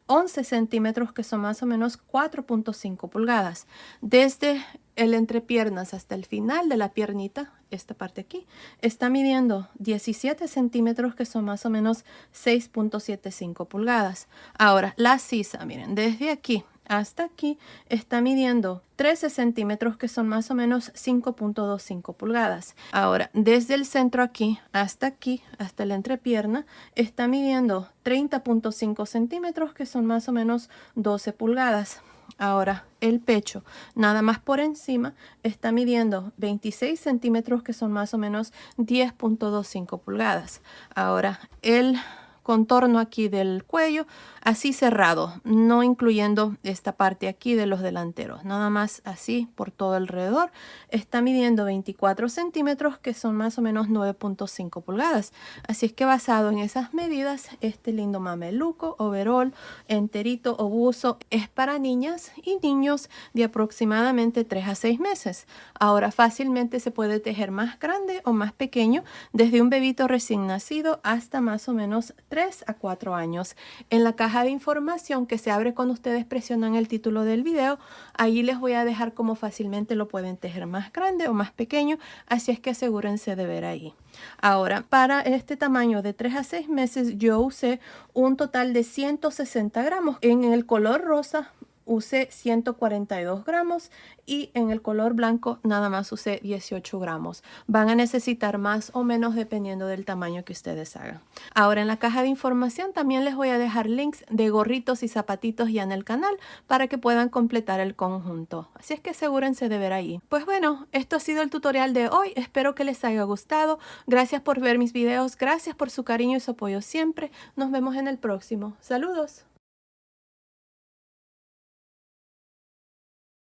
11 centímetros, que son más o menos 4.5 pulgadas. Desde el entrepiernas hasta el final de la piernita, esta parte aquí, está midiendo 17 centímetros, que son más o menos 6.75 pulgadas. Ahora, la sisa, miren, desde aquí hasta aquí está midiendo 13 centímetros, que son más o menos 5.25 pulgadas. Ahora, desde el centro aquí, hasta la entrepierna, está midiendo 30.5 centímetros, que son más o menos 12 pulgadas. Ahora, el pecho, nada más por encima, está midiendo 26 centímetros, que son más o menos 10.25 pulgadas. Ahora, el contorno aquí del cuello, así cerrado, no incluyendo esta parte aquí de los delanteros, nada más así por todo alrededor, está midiendo 24 centímetros, que son más o menos 9.5 pulgadas. Así es que basado en esas medidas, este lindo mameluco, overol, enterito o buzo es para niñas y niños de aproximadamente 3 a 6 meses. Ahora, fácilmente se puede tejer más grande o más pequeño, desde un bebito recién nacido hasta más o menos 3 a 4 años. En la caja de información que se abre cuando ustedes presionan el título del video, ahí les voy a dejar cómo fácilmente lo pueden tejer más grande o más pequeño, así es que asegúrense de ver ahí. Ahora, para este tamaño de 3 a 6 meses, yo usé un total de 160 gramos. En el color rosa usé 142 gramos y en el color blanco nada más usé 18 gramos. Van a necesitar más o menos dependiendo del tamaño que ustedes hagan. Ahora, en la caja de información también les voy a dejar links de gorritos y zapatitos ya en el canal para que puedan completar el conjunto. Así es que asegúrense de ver ahí. Pues bueno, esto ha sido el tutorial de hoy. Espero que les haya gustado. Gracias por ver mis videos. Gracias por su cariño y su apoyo siempre. Nos vemos en el próximo. Saludos.